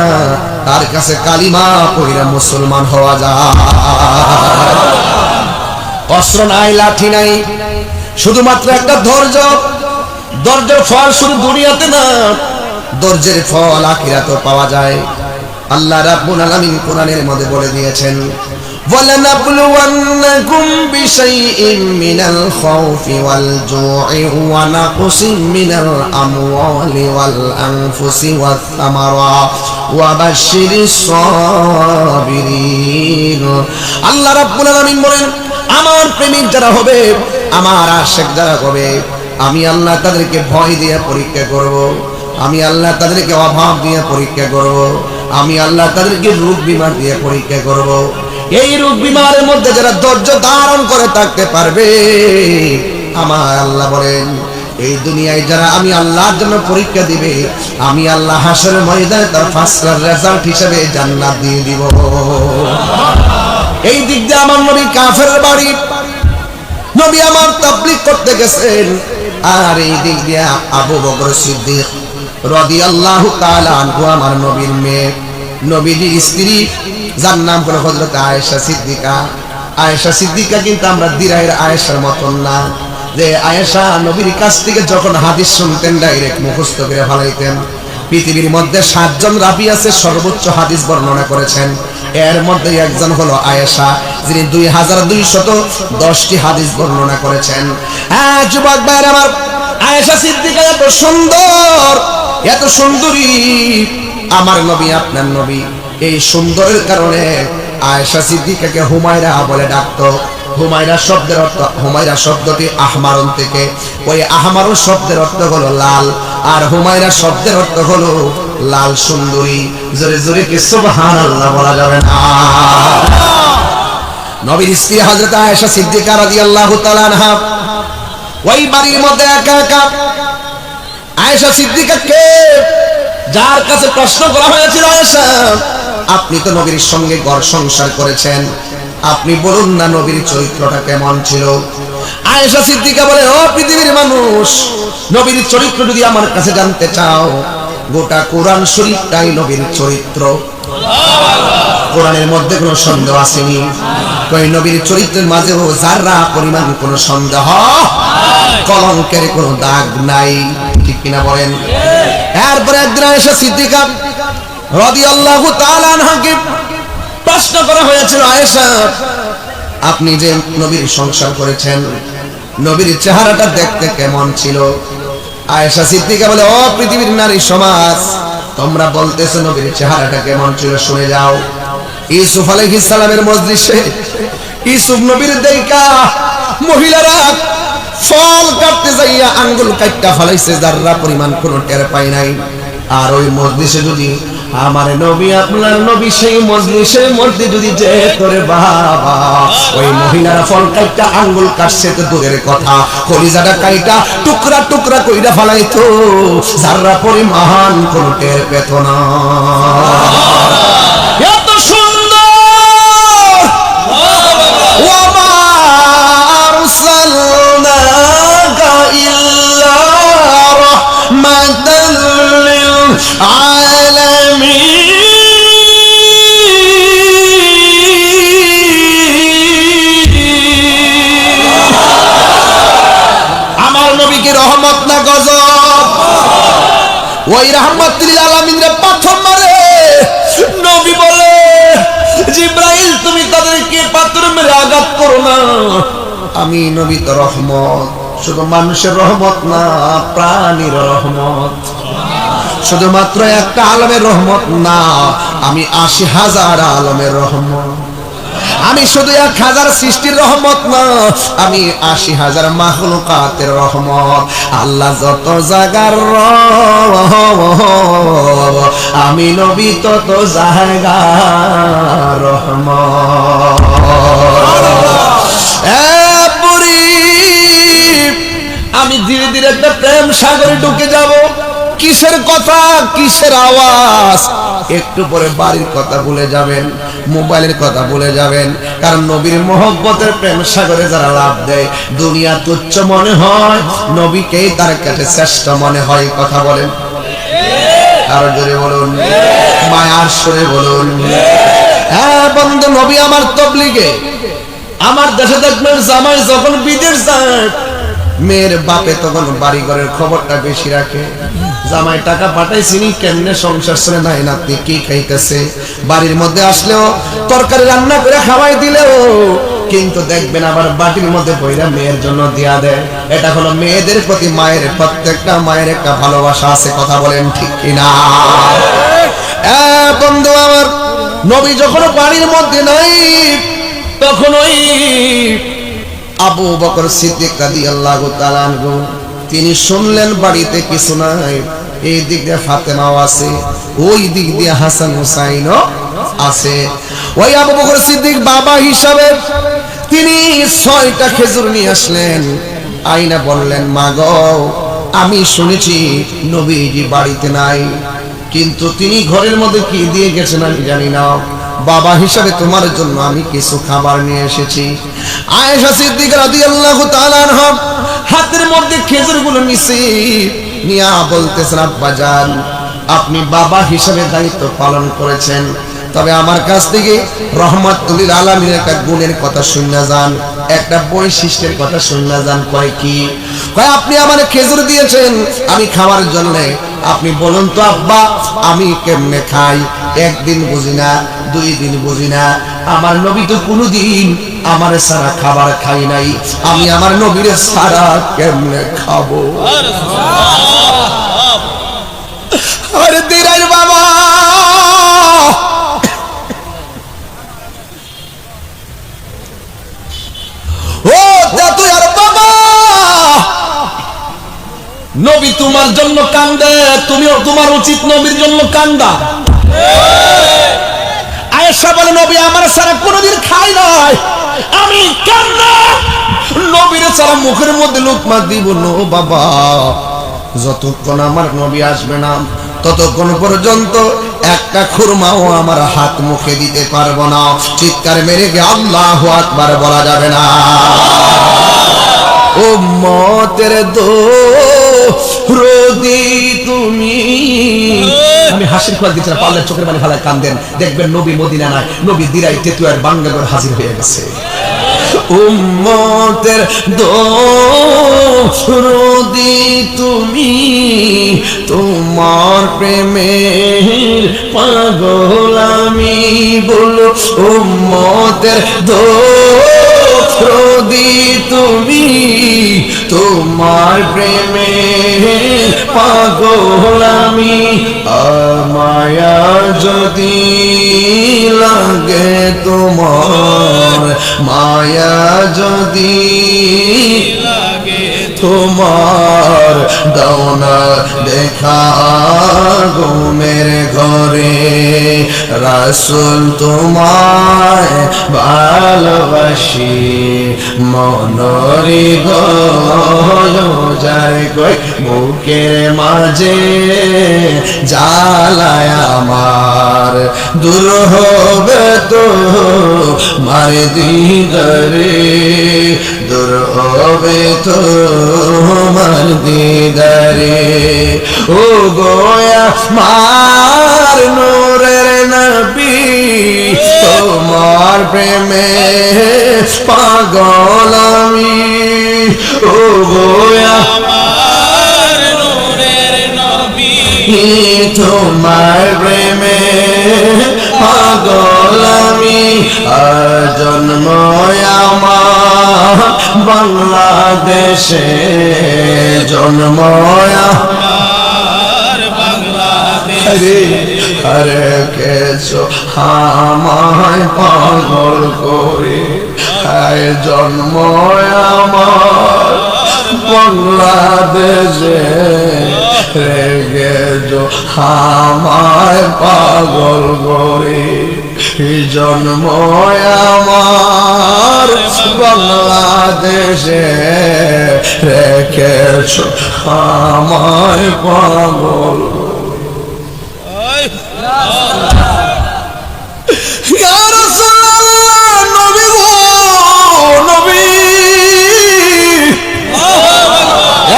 তার কাছে কালিমা পড়িয়া মুসলমান হওয়া যায়। অস্ত্র নাই, লাঠি নাই, শুধুমাত্র একটা ধৈর্য। ধৈর্যের ফল শুধু দুনিয়াতে না, ধৈর্যের ফল আখিরাতেও পাওয়া যায়। আল্লাহ রাব্বুল আলামিন কোরআনের মধ্যে বলে দিয়েছেন, وَلَنَبْلُوَنَّكُمْ بِشَيْءٍ مِّنَ الْخَوْفِ وَالْجُوعِ وَنَقْصٍ مِّنَ الْأَمْوَالِ وَالْأَنفُسِ وَالثَّمَرَاتِ وَبَشِّرِ الصَّابِرِينَ। আল্লাহ রাব্বুল আলামিন বলেন, আমার প্রেমিক যারা হবে, আমার আশিক যারা হবে, আমি আল্লাহ তাদেরকে ভয় দিয়ে পরীক্ষা করব। আমি আল্লাহ তাদেরকে অভাব দিয়ে পরীক্ষা করব। আমি আল্লাহ তাদেরকে রোগ বিমার দিয়ে পরীক্ষা করব। এই রোগ বিমারের মধ্যে যারা ধৈর্য ধারণ করে থাকতে পারবে, আমার আল্লাহ বলেন এই দুনিয়ায় যারা আমি আল্লাহর জন্য পরীক্ষা দিবে, আমি আল্লাহ হাসরের ময়দানে তার ফার্স্ট ক্লাস রেজাল্ট হিসেবে জান্নাত দিয়ে দিব। এই দিক দিয়ে আমার নবী কাফেরের বাড়ি, নবী আমার তাবলীগ করতে গেছেন, আর এই দিক দিয়ে আবু বকর সিদ্দিক রাদিয়াল্লাহু তাআলা আনহু আমার নবীর মেয়ে, নবীর স্ত্রী, যার নাম হলো হযরত আয়েশা সিদ্দিকা। আয়েশা সিদ্দিকা কিন্তু আমরা দিরায়ের আয়েশার মতন না, যে আয়েশা নবীর কাছ থেকে যখন হাদিস শুনতেন ডাইরেক্ট মুখস্থ করে ফেলাইতেন। পৃথিবীর মধ্যে 7 জন রাবী আছে সর্বোচ্চ হাদিস বর্ণনা করেছেন, এর মধ্যে একজন হলো আয়েশা, যিনি 2210টি হাদিস বর্ণনা করেছেন। হ্যাঁ যুবক ভাইরা আমার, আয়েশা সিদ্দিকা এত সুন্দর, এত সুন্দরী আমার নবী, আপনার নবী। এই সুন্দরের কারণে আয়েশা সিদ্দিকাকে হুমায়রা বলে ডাকতো। হুমায়রা শব্দের অর্থ, হুমায়রা শব্দটি আহমারন থেকে, ওই আহমারন শব্দের অর্থ হলো লাল, আর হুমায়রা শব্দের অর্থ হলো লাল সুন্দরী। জোরে জোরে কি সুবহানাল্লাহ বলা যাবে না? নবীর স্ত্রী হযরত আয়েশা সিদ্দিকা রাদিয়াল্লাহু তাআলা আনহা ওই বাড়ির মধ্যে একা একা। আয়েশা সিদ্দিকাকে যার কাছে প্রশ্ন করা হয়েছিল, আয়েশা আপনি তো নবীর সঙ্গে ঘর সংসার করেছেন, আপনি বলুন না নবীর চরিত্রটা কেমন ছিল? আয়েশা সিদ্দিকা বলে, ও পৃথিবীর মানুষ, নবীর চরিত্র যদি আমার কাছে জানতে চাও, গোটা কোরআন শরীফটাই নবীর চরিত্র। কোরআনের মধ্যে কোনো সন্দেহ আসেনি, কই নবীর চরিত্রের মাঝেও যারা পরিমাণ কোনো সন্দেহ, কলঙ্কের কোনো দাগ নাই, ঠিক কিনা বলেন? এরপরে একদিন আয়েশা সিদ্দিকা রাদিয়াল্লাহু তাআলা আনহাকে প্রশ্ন করা হয়েছিল, আয়েশা আপনি যে নবীর সংসার করেছেন, নবীর চেহারাটা দেখতে কেমন ছিল? আয়েশা সিদ্দিকা বলে, ও পৃথিবীর নারী সমাজ, তোমরা বলতেছো নবীর চেহারাটা কেমন ছিল, শুনে যাও। ইউসুফ আলাইহিস সালামের মজলিসে ইউসুফ নবীর দেখা মহিলারা ফল কাটতে যাইয়া আঙ্গুল কাটটা ফলাইছে, যাররা পরিমাণ কোনো টের পাই নাই। আর ওই মজলিসে যদি আমার নবী, আপনার নবী সেই মজলিসের মধ্যে যদি যে করে বাবা, ওই মহিলারা ফল কাইটা আঙ্গুল কাটছে তো দূরের কথা, কলিজাটা কাইটা টুকরা টুকরা কইরা ফলাইতো, যাররা পরিমাণ কোন টের পেত না। এত সুন্দর ওমা আরসালনাকা ইল্লা রাহমাতাল লিল আলামিন। আমার নবীকে রহমত না গজব? ওই রাহমাতুল আলামিনরে পাথর মারে নবী বলে, জিবরাইল তুমি তাদেরকে পাথর মেরে আঘাত করো না, আমি নবী তো রহমত, শুধু মানুষের রহমত না, প্রাণীর রহমত। শুধুমাত্র একটা আলমের রহমত না, আমি 80,000 আলমের রহমত। আমি শুধু 1000 সৃষ্টির রহমত না, আমি 80,000 মাখলুকাতের রহমত। আল্লাহ যত জায়গার আমি নবী তত জায়গার রহমত। আমি ধীরে ধীরে একটা প্রেম সাগরে ঢুকে যাব। কিসের কথা, কিসের আওয়াজ? একটু পরে বাড়ির কথা ভুলে যাবেন, মোবাইলের কথা ভুলে যাবেন, কারণ নবীর মহব্বতের প্রেম সাগরে যারা লাভ দেয়, দুনিয়া তুচ্ছ মনে হয়, নবীকেই তার কাছে শ্রেষ্ঠ মনে হয়। কথা বলেন, আরো জোরে বলুন, মায়ার সুরে বলুন। হ্যাঁ বন্ধু, নবী আমার তবলিগে, আমার দেশে দেখবেন জামাই যখন বিদেশ যায়, মেয়ের বাপে তখন বাড়ি ঘরের খবরটা বেশি রাখে। জামাই টাকা পাঠাইছিনি, কেমনে সংসার চলে, নাই নাতি কি খাইতেছে। বাড়ির মধ্যে আসলেও তরকারি রান্না করে খাওয়াই দিলেও কিন্তু দেখবেন আবার বাটির মধ্যে বইরা মেয়ের জন্য দিয়া দেয়। এটা হলো মেয়েদের প্রতি মায়ের, প্রত্যেকটা মায়ের একটা ভালোবাসা আছে। কথা বলেন ঠিক কিনা? বন্ধু আমার, নবী যখন বাড়ির মধ্যে নাই, তখন ওই আবু বকর সিদ্দিক রাদিয়াল্লাহু তাআলা আনহু তিনি শুনলেন বাড়িতে কিছু নাই, এই দিক দিয়ে ফাতেমাও আছে, ওই দিক দিয়ে হাসান হুসাইনও আছে। ওই আবু বকর সিদ্দিক বাবা হিসাবে তিনি 6টা খেজুর নিয়ে আসলেন, আইনা বললেন, মা গো, আমি শুনেছি নবীজি বাড়িতে নাই, কিন্তু তিনি ঘরের মধ্যে কি দিয়ে গেছেন আমি জানি না, বাবা হিসাবে তোমার জন্য আমি কিছু খাবার নিয়ে এসেছি। আয়েশা সিদ্দিকা রাদিয়াল্লাহু তাআলা আনহা হাতের মধ্যে খেজুরগুলো নিয়া বলতেছেন, আব্বা জান, আপনি বাবা হিসাবে দায়িত্ব পালন করেছেন, তবে আমার কাছ থেকে রহমাতুল লিল আলামিনের একটা গুণের কথা শুনে যান, একটা বৈশিষ্ট্যের কথা শুনে যান। কয় কি? কয় আপনি আমারে খেজুর দিয়েছেন আমি খাওয়ার জন্য, আপনি বলুন তো আব্বা, আমি কেমনে খাই? একদিন বুঝি না, 2 দিন বুঝি না, আমার নবী তো কোনোদিন আমার সারা খাবার খাই নাই, আমি আমার নবীর সারা কেমনে খাবো? আরে দিরাইর বাবা, ও তুই আর বাবা, নবী তোমার জন্য কান্দে, তুমিও তোমার উচিত নবীর জন্য কান্দা। আয়েশা বলে, নবী আমার সারা কোনোদিন খাই নাই, আমি কান্দা নবীর সারা মুখের মধ্যে লোকমা দিব না বাবা, যতক্ষণ আমার নবী আসবে না ততক্ষণ পর্যন্ত একটা খুরমাও আমার হাত মুখে দিতে পারবো না। চিৎকার মেরে গিয়ে আল্লাহু আকবার বলা যাবে না। উম্মতের দোরদি তুমি, আমি হাসির খোয়াল দিচ্ছি না, পারলে চোখের পানি ফেলায় কান্দেন, দেখবেন নবী মদিনা নাই, নবী দিরাই তেতুয়ার বাংলাদেশ হাজির হয়ে গেছে। উম্মতের দোরদি তুমি, তোমার প্রেমের পাগল আমি, বলো উম্মতের দোরদি তুমি, তোমার প্রেমের পাগল আমি, মায়া যদি লাগে তোমার, মায়া যদি লাগে তোমার, দাও না দেখা ঘুমের ঘরে, রাসূল তোমায় ভালোবাসি, মনরি যায় কই বুকের মাঝে জ্বালায় আমার, দূর হবে তো মার দিদারে, দূর হবে তো মার দিদারে, ও গোয়া মার নূরের নবী, তোমার প্রেমে পাগল আমি, ও গোয়া মার নূরের নবী, তোমার প্রেমে পাগল আমি, জন্ম আমার বাংলাদেশে, জন্ম আমার বাংলাদেশে, আরে কেছো আমায় পাগল করে, হায় জন্ম আমার বাংলাদেশে, রেগে যো আমায় পাগল করে, জন্ম আমার বাংলাদেশে, রেখেছ আমায় পাগল।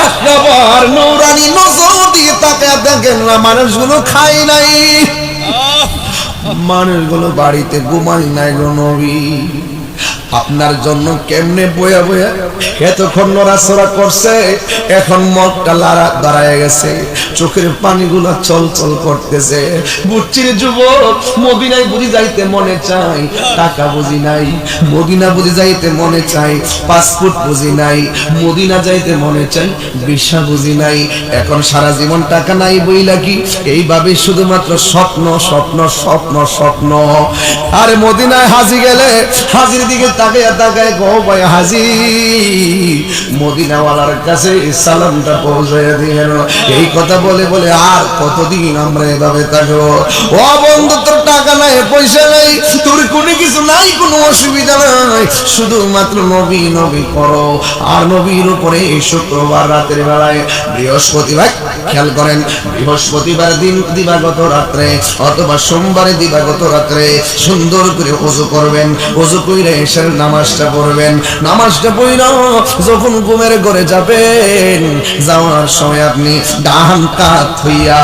একবার নূরানি নজর দিয়ে তাকায় দেখেন না, মানুষগুলো খাই নাই, মানুষগুলো বাড়িতে ঘুমাই নাই গো নবী, আপনার জন্য কেমনে বয়া বয়া এতক্ষণ নড়াচড়া করছে, এখন মনটা দাঁড়ায় গেছে, চোখের পানিগুলো চল চল করতেছে। বুঝছির যুবক, মদিনায় বুঝি যাইতে মনে চাই, টাকা বুঝি নাই, মদিনা বুঝি যাইতে মনে চাই, পাসপোর্ট বুঝি নাই, মদিনা যাইতে মনে চাই, ভিসা বুঝি নাই, এখন সারা জীবন টাকা নাই বইলা কি এইভাবে শুধুমাত্র স্বপ্ন স্বপ্ন স্বপ্ন স্বপ্ন। আর মদিনায় হাজি গেলে হাজির দিকে তাকায় তাকায় গো ভাই হাজি মদিনাওয়ালার কাছে সালামটা পৌঁছায় দিলেন। এই কথা বলে বলে আর কতদিন আমরা এভাবে থাকবো? ও বন্ধু, তোর টাকা নাই, পয়সা নাই, তোর কোনো কিছু নাই, কোনো অসুবিধা নাই, শুধুমাত্র নবী নবী করো। আর নবীর উপরে এই শুক্রবার রাতের বেলায় বৃহস্পতিবার, খেয়াল করেন, বৃহস্পতিবার দিন দিবাগত রাত্রে অথবা সোমবারে দিবাগত রাত্রে সুন্দর করে ওযু করবেন। ওযু কইরা এশার নামাজটা পড়বেন। নামাজটা পড়া যখন ঘুমের ঘরে যাবেন, যাওয়ার সময় আপনি ডান কাত হইয়া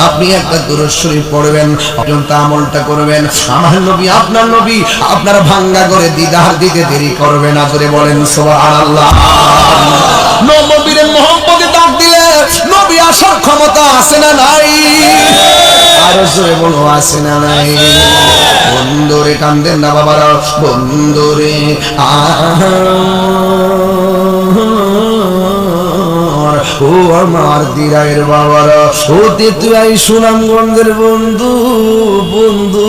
আপনি একটা দুরূদ শরীফ পড়বেন। অত্যন্ত আমলটা করবেন। আমার নবী, আপনার নবী আপনার ভাঙ্গা করে দিদার দিতে দেরি করবে না। জোরে বলেন সুবহানাল্লাহ। নবীর মোহাম্মদে ডাক দিলে নবী আসার ক্ষমতা আছে না নাই? আরো জোরে বলো, আছে না নাই? বন্ধুরে কান্দেন না বাবারা, বন্ধুরে ও আমার দিরায়ের বাবারা, ও তেতুয়াই সুনামগঞ্জের বন্ধু, বন্ধু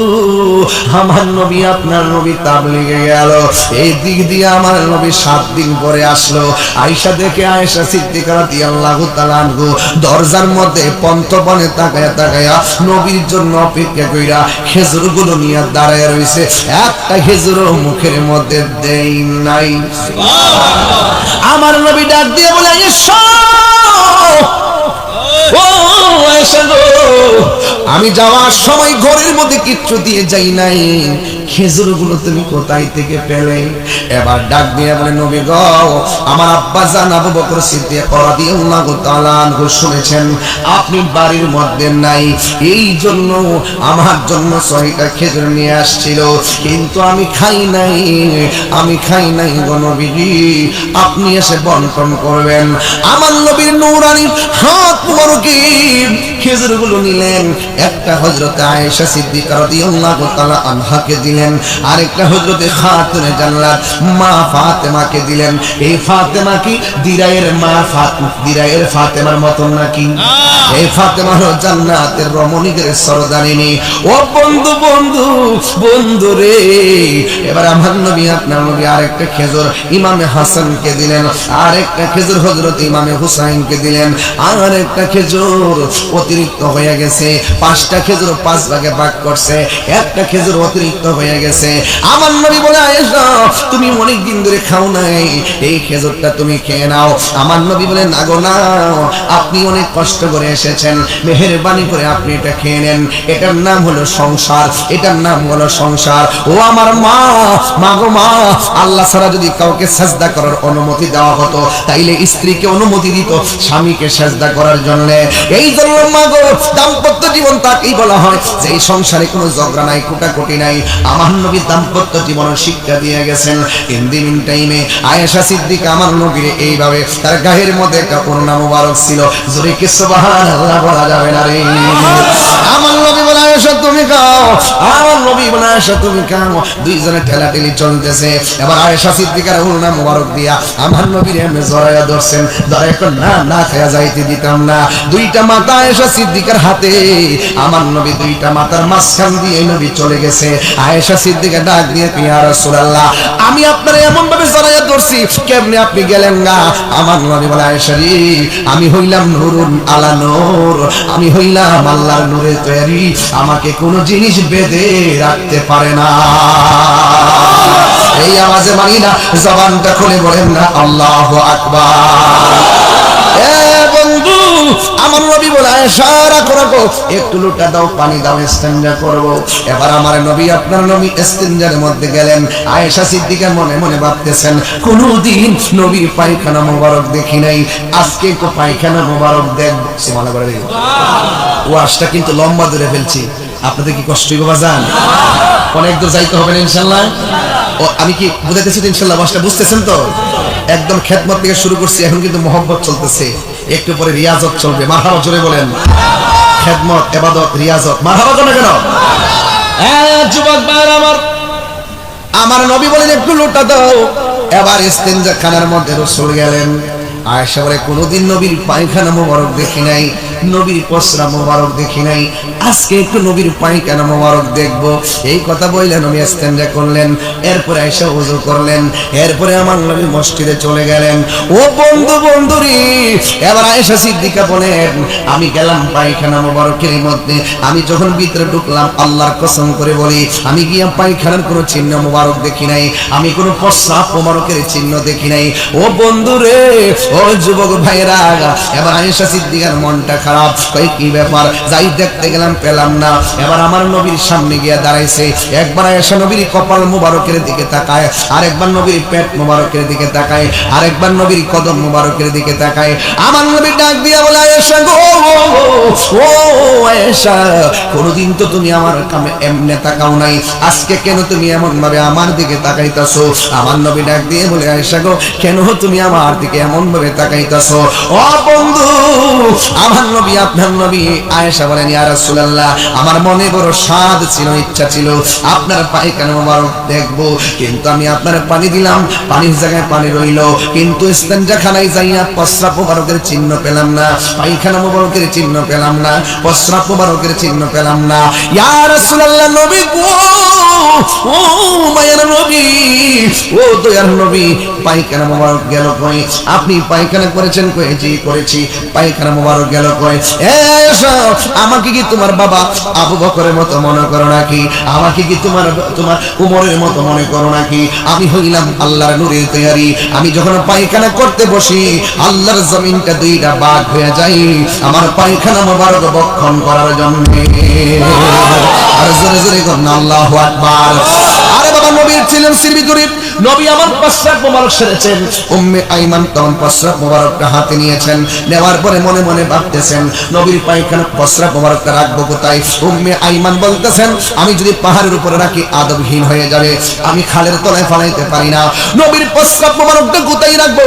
আমার নবী আপনার নবী তাবলীগে গেল। এই দিক দিয়ে আমার নবী 7 দিন পরে আসলো। আয়েশা দেখে, আয়েশা সিদ্দিকা রাদিয়াল্লাহু তাআলা আনহু দরজার মধ্যে পন্তবনে তাকায়া তাকায়া নবীর জন্য অপেক্ষা কইরা খেজুরগুলো নিয়ে দাঁড়ায় রইছে। একটা খেজুরও মুখের মধ্যে দেই নাই। আমার নবী ডাক দিয়ে বলে, আমি যাওয়ার সময় ঘরের মধ্যে কিচ্ছু দিয়ে যাই নাই, খেজুরগুলো তুমি কোথায় থেকে পেলে? এবার ডাক দিয়ে বলে, নবী গো, আমার আব্বা জান আবু বকর সিদ্দিক রাদিয়াল্লাহু তাআলা আনহু শুনেছেন আপনি বাড়ির মধ্যে নাই, এই জন্য আমার জন্য 6টা খেজুর নিয়ে আসছিল, কিন্তু আমি খাই নাই গো নবীজি, আপনি এসে বন্টন করবেন। আমার নবীর নূরানী হাত মুবারকে খেজুরগুলো নিলেন। একটা হযরতে আয়েশা সিদ্দিকা রাদিয়াল্লাহু তাআলা আনহাকে দিলেন, আরেকটা হযরতে খাতুনে জান্নাত মা ফাতেমাকে দিলেন। এই ফাতেমা কি দিরায়ের মা? দিরায়ের ফাতেমার মতন নাকি? এই ফাতেমা হলো জান্নাতের রমণীদের সরদারিনী। ও বন্ধু, বন্ধু, বন্ধু রে, এবার আমার নবী আপনার নবী আরেকটা খেজুর ইমামে হাসানকে দিলেন, আরেকটা খেজুর হযরত ইমামে হুসাইনকে দিলেন, আরেকটা খেজুর অতিরিক্ত হয়ে গেছে। 5টা খেজুর 5 ভাগে ভাগ করছে, একটা খেজুর অতিরিক্ত হয়ে গেছে। আমার নবী বলে, আয়েশা তুমি অনেক দিন ধরে খাও নাই, এই খেজুরটা তুমি খেয়ে নাও। আমার নবী বলে, না গো না, আপনি অনেক কষ্ট করে এসেছেন, মেহেরবানি করে আপনি এটা খেয়ে নেন। এটার নাম হলো সংসার, এটার নাম হলো সংসার। ও আমার মা, মা গো মা, আল্লাহ ছাড়া যদি কাউকে সাজদা করার অনুমতি দেওয়া হতো, তাইলে স্ত্রীকে অনুমতি দিত স্বামীকে সাজদা করার জন্য। এই জন্য মা গো, দাম্পত্য জীবন তাকেই বলা হয় যে এই সংসারে কোনো ঝগড়া নাই, কুটাকুটি নাই। আমার নবী দাম্পত্য জীবনের শিক্ষা দিয়ে গেছেন। ইন টাইমে আয়েশা সিদ্দিকা আমার নবীর এইভাবে তার গায়ের মধ্যে একটা ওড়না মুবারক ছিল, জোরে কি সুবহানাল্লাহ বলা যাবে না রে? আমার নবী বলে, আয়েশা তুমি খাও, আমার নবী বলে, আয়েশা তুমি খাও। দুইজনে ঠেলাঠেলি চলতেছে। এবার আয়েশা সিদ্দিকার ওড়না মুবারক দিয়া আমার নবীর এমনি জড়াইয়া ধরছেন, ধরে এখন না খেয়া যাইতে দিতাম না। 2টা মাথা আয়েশা সিদ্দিকার হাতে, আমার নবী 2টা মাথার মাঝখান দিয়ে নবী চলে গেছে। আয়েশা সিদ্দিকা ডাক দিয়ে, ইয়া রাসূলুল্লাহ, আমি আপনার এমন ভাবে জড়াইয়া ধরছি, কেমনে আপনি গেলেন না? আমার নবী বলে, আয়েশা রে, আমি হইলাম নূরুন আলা নূর, আমি হইলাম আল্লাহর নূরে তৈরি, আমাকে কোন জিনিস বেঁধে রাখতে পারে না। এই আওয়াজে মানি না, জবানটা খুলে বলেন না আল্লাহু আকবার। বন্ধু, আমার নবী বলে, আয়েশা রাখো রাখো, একটু লোটা দাও, পানি দাও, ইস্তেঞ্জা করব। এবার আমার নবী আপনার নবী ইস্তেঞ্জার মধ্যে গেলেন। আয়েশা সিদ্দিকা মনে মনে ভাবতেছেন, কোনদিন নবীর পায়খানা মোবারক দেখি নাই, আজকে একটু পায়খানা মোবারক দেখব। সুবহানাল্লাহ। ওয়াজটা কিন্তু লম্বা ধরে ফেলছি, আপনাদের কি কষ্ট হইব বাজান? অনেক দূর যাইতে হবে না ইনশাআল্লাহ। আমি কি বুঝাইতেছি তো ইনশাআল্লাহ? ওয়াজটা বুঝতেছেন তো? একদম খেদমত থেকে শুরু করছি, এখন কিন্তু মহব্বত চলতেছে, একটু পরে রিয়াজত চলবে। মারহাবা জোরে বলেন। খেদমত, ইবাদত, রিয়াজত, মারহাবা কেন কেন? যুবক ভাইরা আমার নবী বলেন, একটু লোটা দাও। এবার ইস্তেঞ্জা খানার মধ্যে রাসূল গেলেন। আয়েশা বলে, কোনদিন নবীর পায়খানা মোবারক দেখি নাই, নবীর পসরা মোবারক দেখি নাই, আজকে একটু নবীর পায়খানা মোবারক দেখবো। এই কথা বললেন, নবী ইস্তেঞ্জা করলেন, এরপরে আয়েশা ওযু করলেন, এরপরে আমার নবী মসজিদে চলে গেলেন। ও বন্ধুরে, এবার আয়েশা সিদ্দিকা বলেন, আমি গেলাম পায়খানা মোবারকের মধ্যে, আমি যখন ভিতরে ঢুকলাম, আল্লাহর কসম করে বলি, আমি গিয়ে পায়খানার কোনো চিহ্ন মোবারক দেখি নাই, আমি কোনো প্রস্রাব মোবারকের চিহ্ন দেখি নাই। ও বন্ধুরে, ও যুবক ভাইরা, এবার আয়েশা সিদ্দিকার মনটা খারাপ, কই কি ব্যাপার, যাই দেখতে গেলাম, পেলাম না। এবার আমার নবীর সামনে গিয়ে দাঁড়াইছে, একবার আয়েশা নবীর কপাল মোবারকের দিকে তাকায়, আরেকবার নবীর পেট মোবারকের দিকে তাকায়, আরেকবার নবীর কদম মোবারকের দিকে তাকায়। আমার নবী ডাক দিয়া বলে, আয়েশা গো, ও আয়েশা, কোনদিন তো তুমি আমার কামে এমনে তাকাও নাই, আজকে কেন তুমি এমন ভাবে আমার দিকে তাকাইতাছো? আমার নবী ডাক দিয়ে বলে, আয়েশা গো, কেন তুমি আমার দিকে এমন ভাবে তাকাইতাছো? ও বন্ধু, আমার নবী, আপনার নবী। আয়েশা বলেন, ইয়া রাসূলুল্লাহ, আমার মনে বড় স্বাদ ছিল, ইচ্ছা ছিল আপনার পায়খানা মোবারক দেখবো, কিন্তু আমি আপনার পানি দিলাম, পানির জায়গায় পানি রইল, কিন্তু ইস্তেঞ্জাখানায় যাইয়া প্রস্রাব মোবারকের চিহ্ন পেলাম না, পায়খানা মোবারকের চিহ্ন পেলাম না, প্রস্রাব মোবারকের চিহ্ন পেলাম না। ইয়া রাসূলুল্লাহ, নবী গো, ও মায়ের নবী, ও দয়ার নবী, পায়খানা মোবারক গেল কই? আপনি পায়খানা করেছেন কই? জি করেছি। পায়খানা মোবারক গেল কই? আমাকে কি তোমার বাবা আবু বকরের মতো মনে করো নাকি? আমাকে কি তোমার উমরের মতো মনে করো নাকি? আমি হইলাম আল্লাহর নূরের তৈরি। আমি যখন পায়খানা করতে বসি, আল্লাহর জমিনটা দুইটা ভাগ হয়ে যায় আমার পায়খানা মোবারক বক্ষণ করার জন্য। আর জোরে জোরে করুন আল্লাহু আকবার। আরে বাবা, নবীর ছিলেন সিরবি গরিব, নবী আমার প্রস্রাব মোবারক সেরেছেন। উম্মে আইমান তখন প্রস্রাব মোবারকটা হাতে নিয়েছেন, নেওয়ার পরে মনে মনে ভাবতেছেন, নবীর পায়খানা প্রস্রাব মোবারকটা রাখবো কোথায়? উম্মে আইমান বলতেছেন, আমি যদি পাহাড়ের উপরে রাখি আদবহীন হয়ে যাবে, আমি খালের তলায় ফালাইতে পারি না, নবীর প্রস্রাব মোবারকটা কোথায় রাখবো?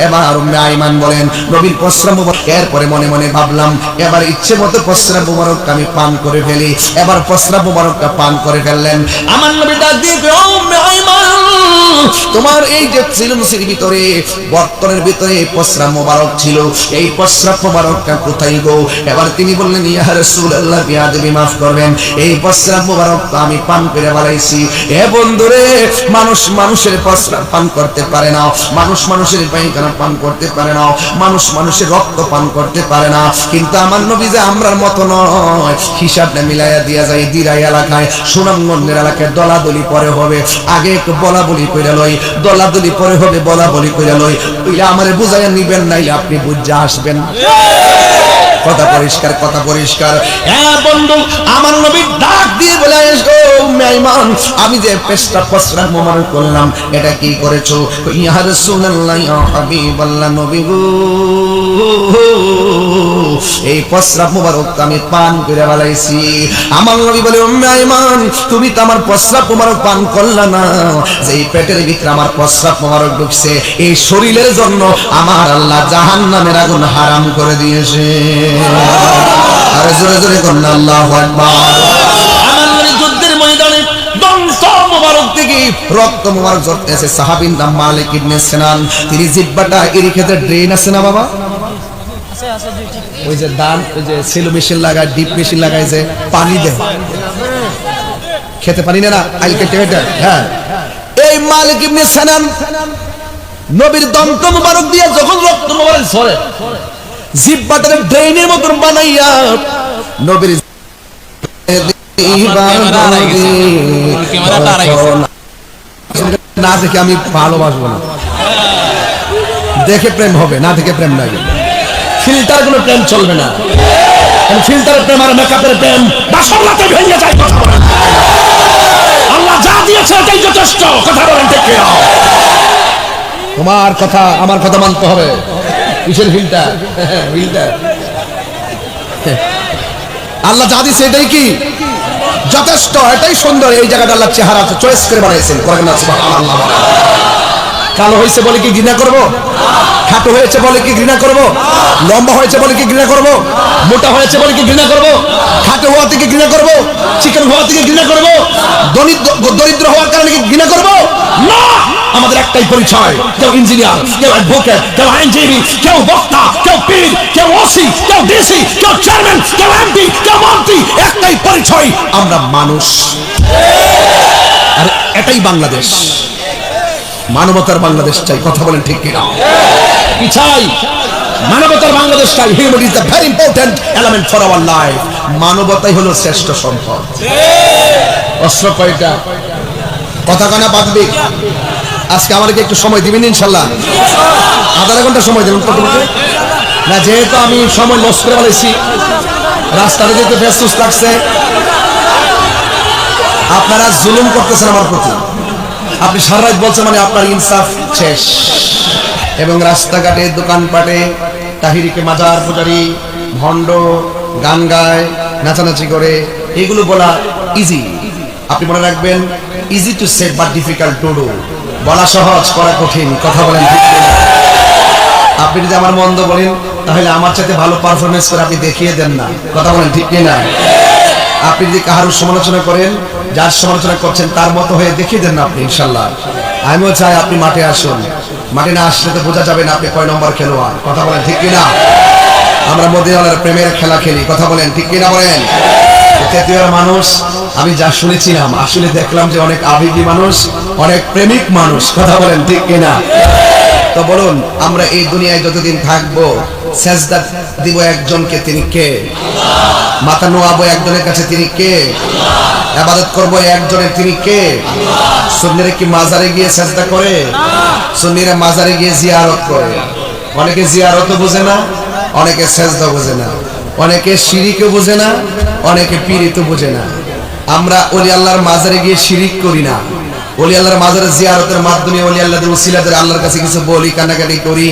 এবার উম্মে আইমান বলেন, নবীর প্রস্রাব মোবারক। এরপরে মনে মনে ভাবলাম, এবার ইচ্ছে মতো প্রস্রাব মোবারকটা আমি পান করে ফেলি। এবার প্রস্রাব মোবারকটা পান করে ফেললেন। আমার নবী ডাক দিয়ে, তোমার এই যে সিলুসির ভিতরে, বর্তনের ভিতরে প্রস্রাব মোবারক ছিল, এই প্রস্রাব মোবারকটা কোথায় গো? এবার তিনি বললেন, ইয়া রাসূলুল্লাহ, বিয়াদবি মাফ করবেন, এই প্রস্রাব মোবারক আমি পান করে ফেলাইছি। এ বন্ধুরে, মানুষের প্রস্রাব পান করতে পারে না, মানুষের পায়খানা পান করতে পারে না, মানুষের রক্ত পান করতে পারে না, কিন্তু আমার নবী যে আমরার মতো নয়, হিসাবটা মিলাইয়া দিয়া যায়। দিরাই এলাকায়, সুনামগঞ্জের এলাকায় দলাদলি পরে হবে, আগে একটু বলা বলি করে লই, দলাদলি পরে হবে, বলা বলি করে লই। ওইটা আমারে বুঝাইয়া নিবেন, নাইলে আপনি বুঝা আসবেন। কথা পরিষ্কার, কথা পরিষ্কার। হ্যাঁ বন্ধু, আমার নবী ডাক দিয়ে বলে, মেহমান, আমি যে পেশটা প্রস্রাব মোবারক করলাম, এটা কি করেছো? ইয়া রাসূলুল্লাহ, ইয়া হাবিবাল্লাহ, নবী গো, এই প্রস্রাব মোবারক আমি পান করে ফেলাইছি। আমার নবী বলে, মেহমান, তুমি তো আমার প্রস্রাব মোবারক পান করলা না, যে এই পেটের ভিতরে আমার প্রস্রাব মোবারক ঢুকছে, এই শরীরের জন্য আমার আল্লাহ জাহান্নামের আগুন হারাম করে দিয়েছে। আরে জোরে জোরে করুন আল্লাহু আকবার। আমার নবী যুদ্ধের ময়দানে দন্ত মোবারক থেকে রক্ত মোবারক ঝরতেছে। সাহাবীর নাম মালিক ইবনে সিনান, তিনি জিহ্বাটা এরি খেতে ড্রেন আছে না বাবা, ওই যে দান, ওই যে সেলো মেশিন লাগায়, ডিপ মেশিন লাগায়, যে পানি দেয় খেতে পানি না, আইল কেটে কেটে। হ্যাঁ, এই মালিক ইবনে সিনান নবীর দন্ত মোবারক দিয়ে যখন রক্ত মোবারক ঝরে, জিহ্বাটাকে ড্রেনের মতন বানাইয়া নবীর না দেখে আমি ভালোবাসবো না, দেখে প্রেম হবে, না দেখে প্রেম নাই। ফিল্টার গুলো প্রেম চলবে না, ফিল্টারের প্রেম আর মেকআপের প্রেম বাসনাতে ভেঙে যায়। কথা বলেন, আল্লাহ যা দিয়েছে এটাই যথেষ্ট। কথা বলেন ঠিক কিনা? তোমার কথা আমার কথা মানতে হবে। কিসের ফিল্টার? ফিল্টার আল্লাহ যা দিয়েছে এটাই কি যথেষ্ট, এটাই সুন্দর। এই জায়গাটা আল্লাহ চেহারা চয়েস করে বানাইছেন। সুবহানাল্লাহ। কালো হয়েছে বলে কি ঘৃণা করবো? খাটো হয়েছে বলে কি ঘৃণা করবো? লম্বা হয়েছে বলে কি ঘৃণা করবো? মোটা হয়েছে বলে কি ঘৃণা করবো? খাটো হওয়া থেকে ঘৃণা করবো? চিকেন হওয়া থেকে ঘৃণা করবো? দরিদ্র হওয়ার কারণে কি ঘৃণা করবো? না। আমাদের একটাই পরিচয়, কেউ ইঞ্জিনিয়ার, কেউ অ্যাডভোকেট, কেউ আইনজীবী, কেউ বক্তা, কেউ পীর, কেউ ওসি, কেউ ডিসি, কেউ চেয়ারম্যান, কেউ এমপি, কেউ মন্ত্রী, একটাই পরিচয়, আমরা মানুষ। আর এটাই বাংলাদেশ, মানবতার বাংলাদেশ চাই। কথা বলেন ঠিক কিনা? কি চাই? মানবতার বাংলাদেশ চাই। Humanity is the very important element for our life. মানবতাই হলো শ্রেষ্ঠ সম্পদ। অস্ত্র কয়টা? কথা কানা বাঁধবে। আজকে আমাদেরকে একটু সময় দিবেন ইনশাল্লাহ? আধা ঘন্টা সময় দেবেন কতটুকু? না, যেহেতু আমি সময় লস করে ফেলেছি, রাস্তাতে যেতে ব্যস্ত লাগছে, আপনারা জুলুম করতেছেন আমার প্রতি। আপনি সারা রাত বলছেন মানে আপনার ইনসাফ শেষ। এবং রাস্তাঘাটে, দোকানপাটে তাহিরিকে মাজার পূজারি, ভণ্ড, গান গায়, নাচানাচি করে, এগুলো বলা ইজি। আপনি মনে রাখবেন, easy to say but difficult to do. বলা সহজ, করা কঠিন। কথা বলেন ঠিক কিনা? আপনি যদি আমার মন্দ বলেন, তাহলে আমার সাথে ভালো পারফরমেন্স করে আপনি দেখিয়ে দেন না। কথা বলেন ঠিক কিনা? আপনি যদি কাহারও সমালোচনা করেন, যার সমালোচনা করছেন তার মতো হয়ে দেখিয়ে দেন না আপনি ইনশাল্লাহ। আমিও চাই আপনি মাঠে আসুন। মাঠে না আসলে তো বোঝা যাবে না আপনি কয় নম্বর খেলোয়াড়। কথা বলেন ঠিক কিনা? আমরা মদিনাওয়ালার প্রেমের খেলা খেলি। কথা বলেন ঠিক কিনা? বলেন। তেতুয়ার মানুষ আমি যা শুনেছিলাম, আসলে দেখলাম যে অনেক আবেগী মানুষ, অনেক প্রেমিক মানুষ। কথা বলেন ঠিক কিনা? তো বলুন, আমরা এই দুনিয়ায় যতদিন থাকবো, সেজদা দিব একজনকে, তিনি কে? মাথা নোয়াবো একজনের কাছে, তিনি কে? ইবাদত করবো একজনের, তিনি কে? সুন্নিরা কি মাজারে গিয়ে সেজদা করে? সুন্নিরা মাজারে গিয়ে জিয়ারত করে। অনেকে জিয়ারতও বোঝে না, অনেকে সেজদা বোঝে না, অনেকে শিরিকও বোঝে না, অনেকে পীরিতও বোঝে না। আমরা ওলি আল্লাহর মাজারে গিয়ে শিরিক করি না, ওলি আল্লাহর মাজারে জিয়ারতের মাধ্যমে ওলি আল্লাহদের ওসিলাদের আল্লাহর কাছে কিছু বলি, কান্নাকাটি করি।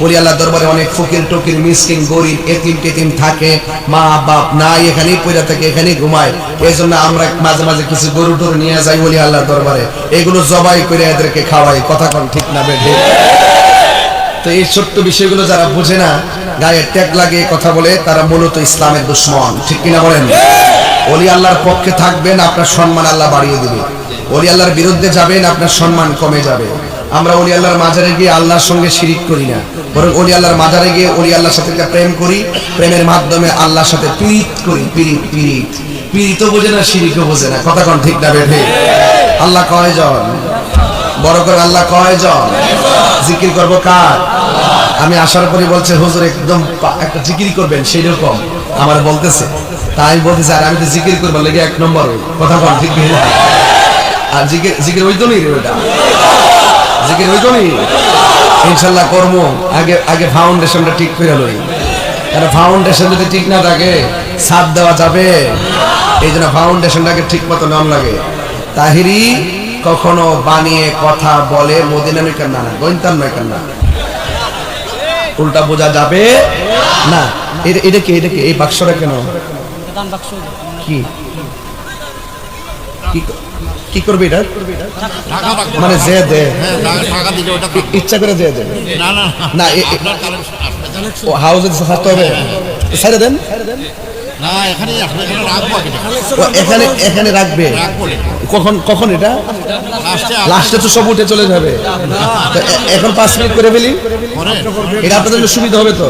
ওলি আল্লাহর দরবারে অনেক ফকির টকির, মিসকিন, গরিব, এতিম টেতিম থাকে, মা বাপ নাই, এখানেই পড়ে থাকে, এখানেই ঘুমায়। এই জন্য আমরা মাঝে মাঝে কিছু গরু টরু নিয়ে যাই ওলি আল্লাহর দরবারে, এগুলো জবাই করে এদেরকে খাওয়াই। কথা কোন ঠিক না বেঠে? তো এই ছোট্ট বিষয়গুলো যারা বোঝে না, গায়ে ট্যাগ লাগিয়ে কথা বলে, তারা মূলত ইসলামের দুশ্মন। ঠিক কিনা বলেন? ওলি আল্লাহর পক্ষে থাকবেন, আপনার সম্মান আল্লাহ বাড়িয়ে দিবে। ওলি আল্লাহর বিরুদ্ধে যাবেন, আপনার সম্মান কমে যাবে। আমরা ওলি আল্লাহর মাজারে গিয়ে আল্লাহর সঙ্গে শিরিক করি না, বরং ওলি আল্লাহর মাজারে গিয়ে ওলি আল্লাহর সাথে প্রেম করি, প্রেমের মাধ্যমে আল্লাহর সাথে পীড়িত করি। পীড়িত বোঝে না, শিরিকও বোঝে না। কথা কোন ঠিক না বেঠে? আল্লাহ কয়জন? বড় করে আল্লাহ কয়জন? জিকির করবো কার? আমি আসার পরে বলছে, হুজুর একদম একটা জিকির করবেন, সেই রকম আমার বলতেছে। তাই বলতেছে, আর আমি তো জিকির করবো লেগে এক নম্বর। কথা বল ঠিক না? আর জিকির ওই তো নেই রে, ওইটা জিকির ওই তো নেই। ইনশাল্লাহ কর্ম আগে ফাউন্ডেশনটা ঠিক করে লই, কারণ ফাউন্ডেশন যদি ঠিক না থাকে ছাদ দেওয়া যাবে। এই জন্য ফাউন্ডেশনটাকে ঠিক মতো নাম লাগে। তাহিরি কখনো বানিয়ে কথা বলে মদিনা নয় কেন, না গইন্তান নয় কেন, না উল্টা বোঝা যাবে না। এটা কি? এই বাক্সটা কেন? কি কি করবে এটা? মানে যে দে ইচ্ছা করে যে দে না, হাউসে থাকতে হবে, ছেড়ে দেন। এখানে রাখবে কখন? এটা লাস্টে তো সব উঠে চলে যাবে। এখন 5 মিনিট করে ফেলি, এটা আপনাদের জন্য সুবিধা হবে। তো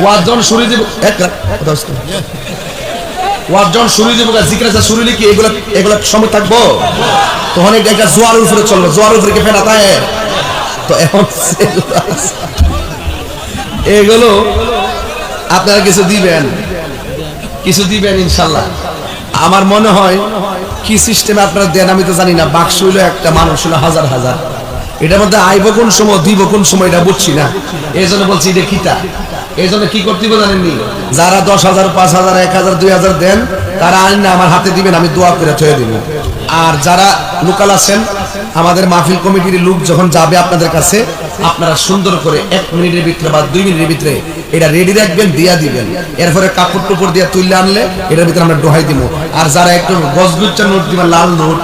ওয়াজন শুরু দিব, ওয়াজন শুরু দিব, জিকির শুরু কি এগুলা সময় থাকবো? তখন একটা জোয়ার উপরে চললো, জোয়ার উপরে কে ফেলা তাই। তো এখন এগুলো আপনারা কিছু দিবেন ইনশাল্লাহ। আমার মনে হয় কি সিস্টেমে আপনারা দেন আমি তো জানি না। বাক্স হইলো একটা, মানুষ হইলো হাজার হাজার। এটার মধ্যে আইব কোন সময়, দিব কোন সময়, এটা বুঝছি না। এই জন্য বলছি এটা কিতা। এই জন্য কি করতে জানেননি? যারা 10,000, 5,000, 1,000, 2,000 দেন, তারা আইন না আমার হাতে দিবেন, আমি দোয়া করে থয়ে দিব। আর যারা লোকাল আছেন, আমাদের মাহফিল কমিটির লোক যখন যাবে আপনাদের কাছে, আপনারা সুন্দর করে 1 মিনিটের ভিতরে বা 2 মিনিটের ভিতরে এটা রেডি রাখবেন, দিয়া দিবেন। এরপরে কাপড় টুপড় দিয়ে তুললে আনলে এটার ভিতরে আমরা ডোহাই দিব। আর যারা একটু গজগুচ্ছা নোট দিবেন, লাল নোট,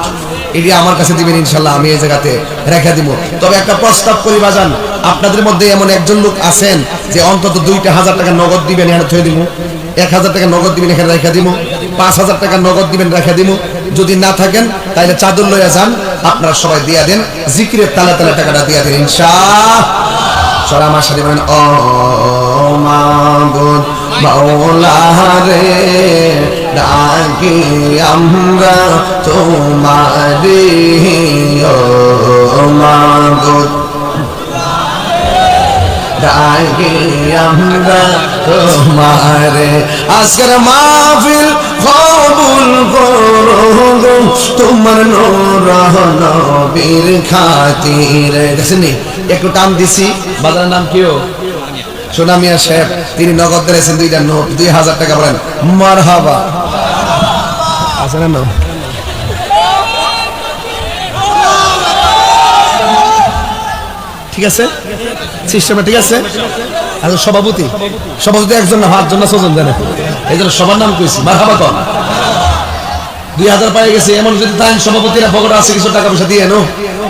এটি আমার কাছে দিবেন ইনশাল্লাহ, আমি এই জায়গাতে রেখে দিব। তবে একটা প্রস্তাব করি বাজান, আপনাদের মধ্যে এমন একজন লোক আছেন যে অন্তত 2,000 টাকা নগদ দিবেন, এখানে থয়ে দিব। 1,000 টাকা নগদ দিবেন, এখানে রেখে দিব। 5,000 টাকা নগদ দিবেন, রেখে দিব। যদি না থাকেন তাহলে চাদর লইয়া যান, আপনারা সবাই দিয়া দেন, জিকিরের তালা তালা টাকাটা দিয়া দেন ইনশাআল্লাহ। সবাই আমার সাথে বলেন, ও মাবুদ মাওলা রে, ডাকি আমরা তোমারে, ও মাবুদ ডাকি আমরা তোমারে। আজকের মাহফিল কবুল করো গো, তোমার নূর নবীর খাতিরে। দেখেননি একটু টান দিছি। বাজারের নাম কিও? সোনা মিয়া সাহেব, তিনি নগদ দিয়েছেন 2টা নোট, 2,000 টাকা। বলেন মারহাবা। আছে না নাম? ঠিক আছে, সিস্টেমে ঠিক আছে। আর সভাপতি একজন না, 5 জন না 6 জন জানে, এই জন্য সবার নাম কইছি। মারহাবা কর। 2,000 পাই গেছে। এমন যদি তাই সভাপতিরা পকেটে আছে কিছু টাকা পয়সা দিয়ে নো,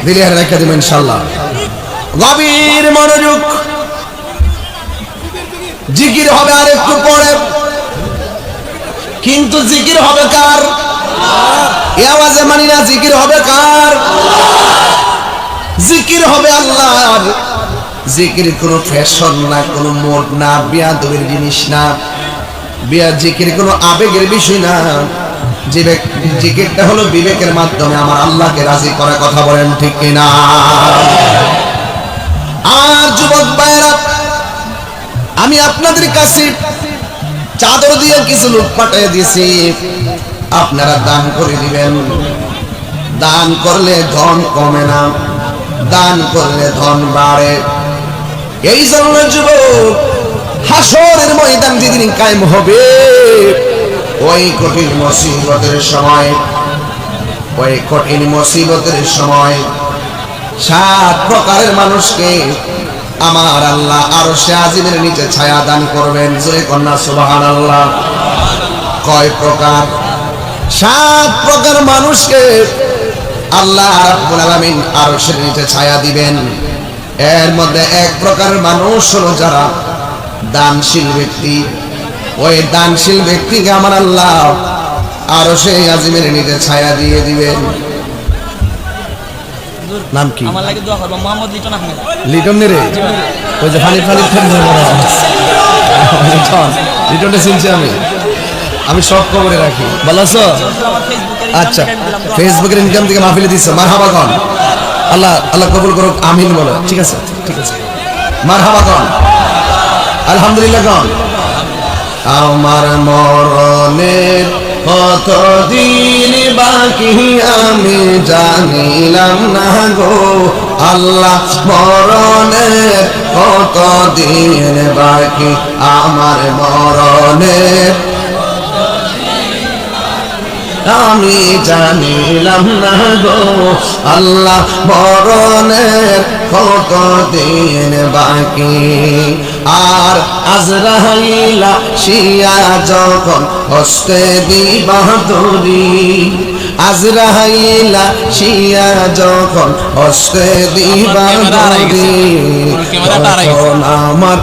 দিলে আর রেখে দেবো ইনশাআল্লাহ। গভীর মনোযোগ। জিকির হবে আর একটু পরে, কিন্তু জিকির হবে কার? এই আওয়াজে মানি না, জিকির হবে কার? জিকির হবে আল্লাহর। জিকির কোনো ফ্যাশন না, কোনো মোড না, বিয়াদবির জিনিস না। জিকির কোনো আবেগের বিষয় না। জিকিরটা হলো বিবেকের মাধ্যমে আমার আল্লাহকে রাজি করার কথা। বলেন ঠিক কিনা? আর যুবক ভাইরা, আমি আপনাদের কাছে চাদর দিয়ে কিছু লোক পাঠিয়ে দিয়েছি, আপনারা দান করে দিবেন। দান করলে ধন কমে না, দান করলে ধন বাড়ে। এই জন্য যুবক, হাসরের ময়দান যেদিন কায়েম হবে, ওই কঠিন মুসিবতের সময়, ওই কঠিন মুসিবতের সময় 7 প্রকারের মানুষকে আমার আল্লাহ আরশে আজিমের নিচে ছায়া দান করবেন। জোরে কন্যা সুবহানাল্লাহ। কয় প্রকার? 7 প্রকার মানুষকে আল্লাহ রাব্বুল আলামিন আরশের নিচে ছায়া দিবেন। এর মধ্যে 1 প্রকার মানুষ হলো যারা দানশীল ব্যক্তি। ওই দানশীল ব্যক্তিকে আমার আল্লাহ আরশে আজিমের নিচে ছায়া দিয়ে দিবেন। নাম কি? আমার লাগি দোয়া করব। মোহাম্মদ লিটন আহমেদ। লিটন রে, ওই যে ফানি লিটনটা চিনছি আমি সব খবরে রাখি। ভালো আছো? আচ্ছা, ফেসবুকের ইনকাম থেকে মাহফিলে দিচ্ছ। মারহাবা কন। আল্লাহ কবুল করুক। আমিন বলো। ঠিক আছে, ঠিক আছে। মারহাবা কন, আলহামদুলিল্লাহ কন। আমার মরণের কতদিন বাকি আমি জানিলাম না গো আল্লাহ, মরণের কতদিন বাকি আমার মরণের আমি জানিলাম না গো আল্লাহ, মরণের কতদিন বাকি। আর আজরাইলা শিয়া যখন হস্তে দিবা দড়ি, আজরাইলা শিয়া যখন হস্তে দিবা দড়ি, তখন আমার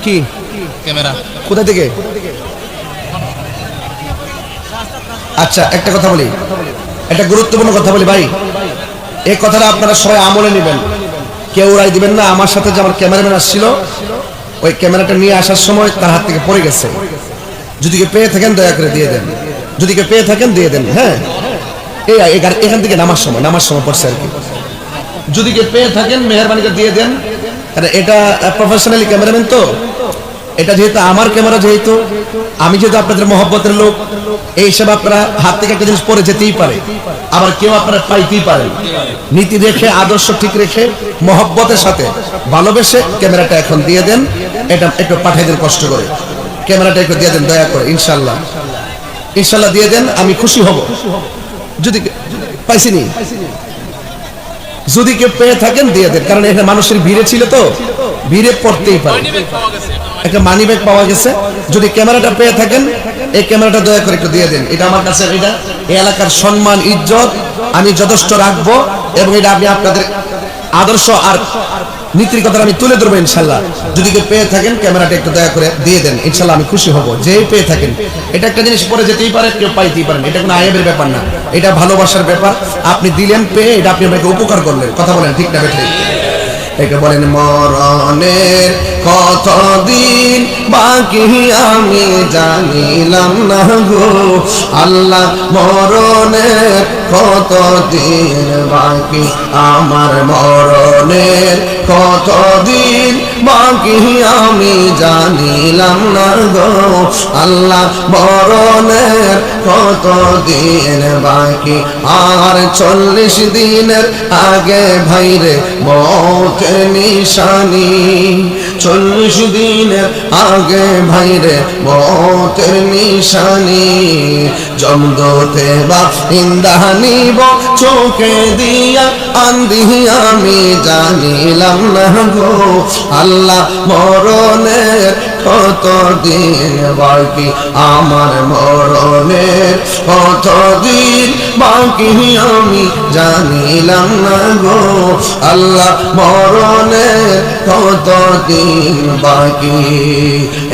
কি ক্যামেরা কোথা থেকে? আচ্ছা, একটা কথা বলি, একটা গুরুত্বপূর্ণ কথা বলি ভাই। এই কথাটা আপনারা সবাই আমলে নেবেন, কেউ রায় দিবেন না। আমার সাথে যে আমার ক্যামেরাম্যান আসছিল, ওই ক্যামেরাটা নিয়ে আসার সময় তার হাত থেকে পড়ে গেছে। যদি কেউ পেয়ে থাকেন দয়া করে দিয়ে দেন, যদি কেউ পেয়ে থাকেন দিয়ে দেন। হ্যাঁ, এখান থেকে নামার সময় পড়ছে আর কি। যদি কেউ পেয়ে থাকেন মেহরবানি করে দিয়ে দেন, কারণ এটা প্রফেশনালি ক্যামেরাম্যান তো। এটা যেহেতু আমার ক্যামেরা, যেহেতু আমি যেহেতু আপনাদের মহব্বতের লোক, এই হিসাবে আপনারা হাত থেকে একটা জিনিস পরে যেতেই পারে, আবার কেউ আপনারা পাইতেই পারেন। নীতি রেখে, আদর্শ ঠিক রেখে, মহব্বতের সাথে ভালোবেসে ক্যামেরাটা এখন দিয়ে দেন। এটা একটু পাঠিয়ে দেন কষ্ট করে, ক্যামেরাটা একটু দিয়ে দেন দয়া করে। ইনশাল্লাহ ইনশাল্লাহ দিয়ে দেন, আমি খুশি হব। যদি পাইছিনি, যদি কেউ পেয়ে থাকেন দিয়ে দেন, কারণ এখানে মানুষের ভিড়ে ছিল তো, ভিড়ে পড়তেই পারে। একটা মানি ব্যাগ পাওয়া গেছে, যদি ক্যামেরাটা পেয়ে থাকেন এই ক্যামেরাটা দয়া করে একটু দিয়ে দেন। এটা আমার কাছে, এটা এই এলাকার সম্মান ইজ্জত আমি যথেষ্ট রাখবো, এবং এটা আমি আপনাদের আদর্শ আর নীতির কথা আমি তুলে ধরবো ইনশাল্লাহ। যদি কেউ পেয়ে থাকেন ক্যামেরাটা একটু দয়া করে দিয়ে দেন, ইনশাল্লাহ আমি খুশি হব। যেই পেয়ে থাকেন, এটা একটা জিনিস পরে যেতেই পারে, কেউ পাইতেই পারেন, এটা কোনো আয়েবের ব্যাপার না, এটা ভালোবাসার ব্যাপার। আপনি দিলেন পেয়ে, এটা আপনি আমাকে উপকার করলেন। কথা বলেন ঠিক না বেঠিক? একে বলেন মরণের কতদিন বাকি আমি জানিলাম না গো আল্লাহ, মরণের কতদিন বাকি আমার, মরণের কতদিন বাকি আমি জানিলাম না গো আল্লাহ, মরণের কতদিন বাকি। আর 40 দিনের আগে ভাইরে মৌতের নিশানি, 40 দিনের আগে ভাইরে মৌতের নিশানি, জমদূতে বা ইন্দানিব চোখে দিয়া আন্ধি আমি জানিলাম না গো আল্লাহ, মরণের কতদিন বাকি আমার, মরণের কতদিন বাকি আমি জানিলাম না গো আল্লাহ, মরণের কতদিন বাকি।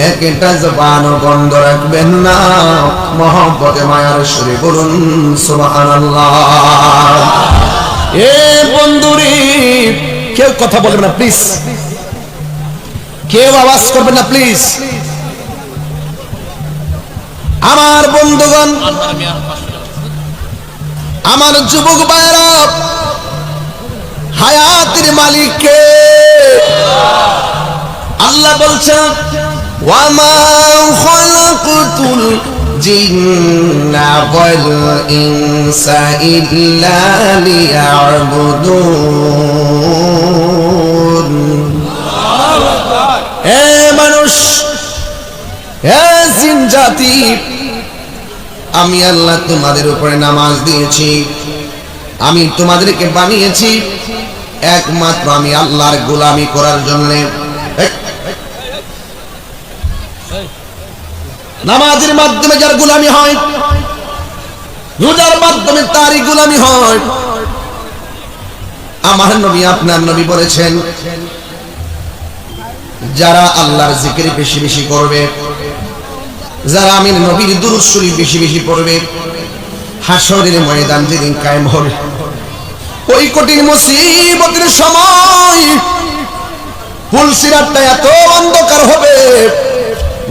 একটা জবান বন্ধ রাখবেন না, মহব্বতে মায়ার সুরে বলুন সুবহানাল্লাহ। এ বন্ধুরি, কেউ কথা বলবেন না প্লিজ, কেউ আওয়াজ করবেন না প্লিজ। আমার বন্ধুগণ, আমার যুবক ভাইরা, হায়াতের মালিক কে? আল্লাহ বলছেন ওয়া মা খালাকতুল জিন্না ওয়াল ইনসা ইল্লা লিয়াবুদুন। এ মানুষ, এ জিন জাতি, আমি আল্লাহ তোমাদের উপরে নামাজ দিয়েছি, আমি তোমাদেরকে বানিয়েছি একমাত্র আমি আল্লাহর গোলামি করার জন্য। নামাজের মাধ্যমে যার গোলামি হয়, রোজার মাধ্যমে তারই গোলামি হয়। আমার নবী, আপনার নবী বলেছেন, যারা আল্লাহর জিকির বেশি বেশি করবে, যারা আমির নবীর দুরূদ শরীফ বেশি বেশি পড়বে, হাসরের ময়দান যেদিন কায়েম হবে, ওই কঠিন মুসিবতের সময় পুলসিরাতটা এত অন্ধকার হবে,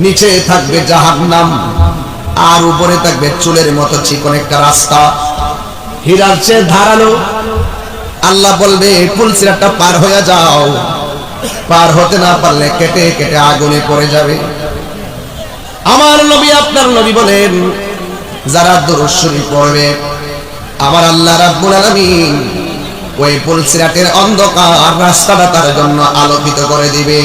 নিচে থাকবে জাহান্নাম আর উপরে থাকবে চুলের মতো চিকন একটা রাস্তা, হীরার চেয়ে ধারালো। আল্লাহ বলবে পুলসিরাতটা পার হয়ে যাও, পার হতে না পারলে কেটে কেটে আগুনে পড়ে যাবে। আমার নবী, আপনার নবী বলেন, যারা দুরূদ শরীফ পড়বে, আমার আল্লাহ রাব্বুল আলামিন ওই পুলসিরাতের অন্ধকার রাস্তাটা তার জন্য আলোকিত করে দিবে।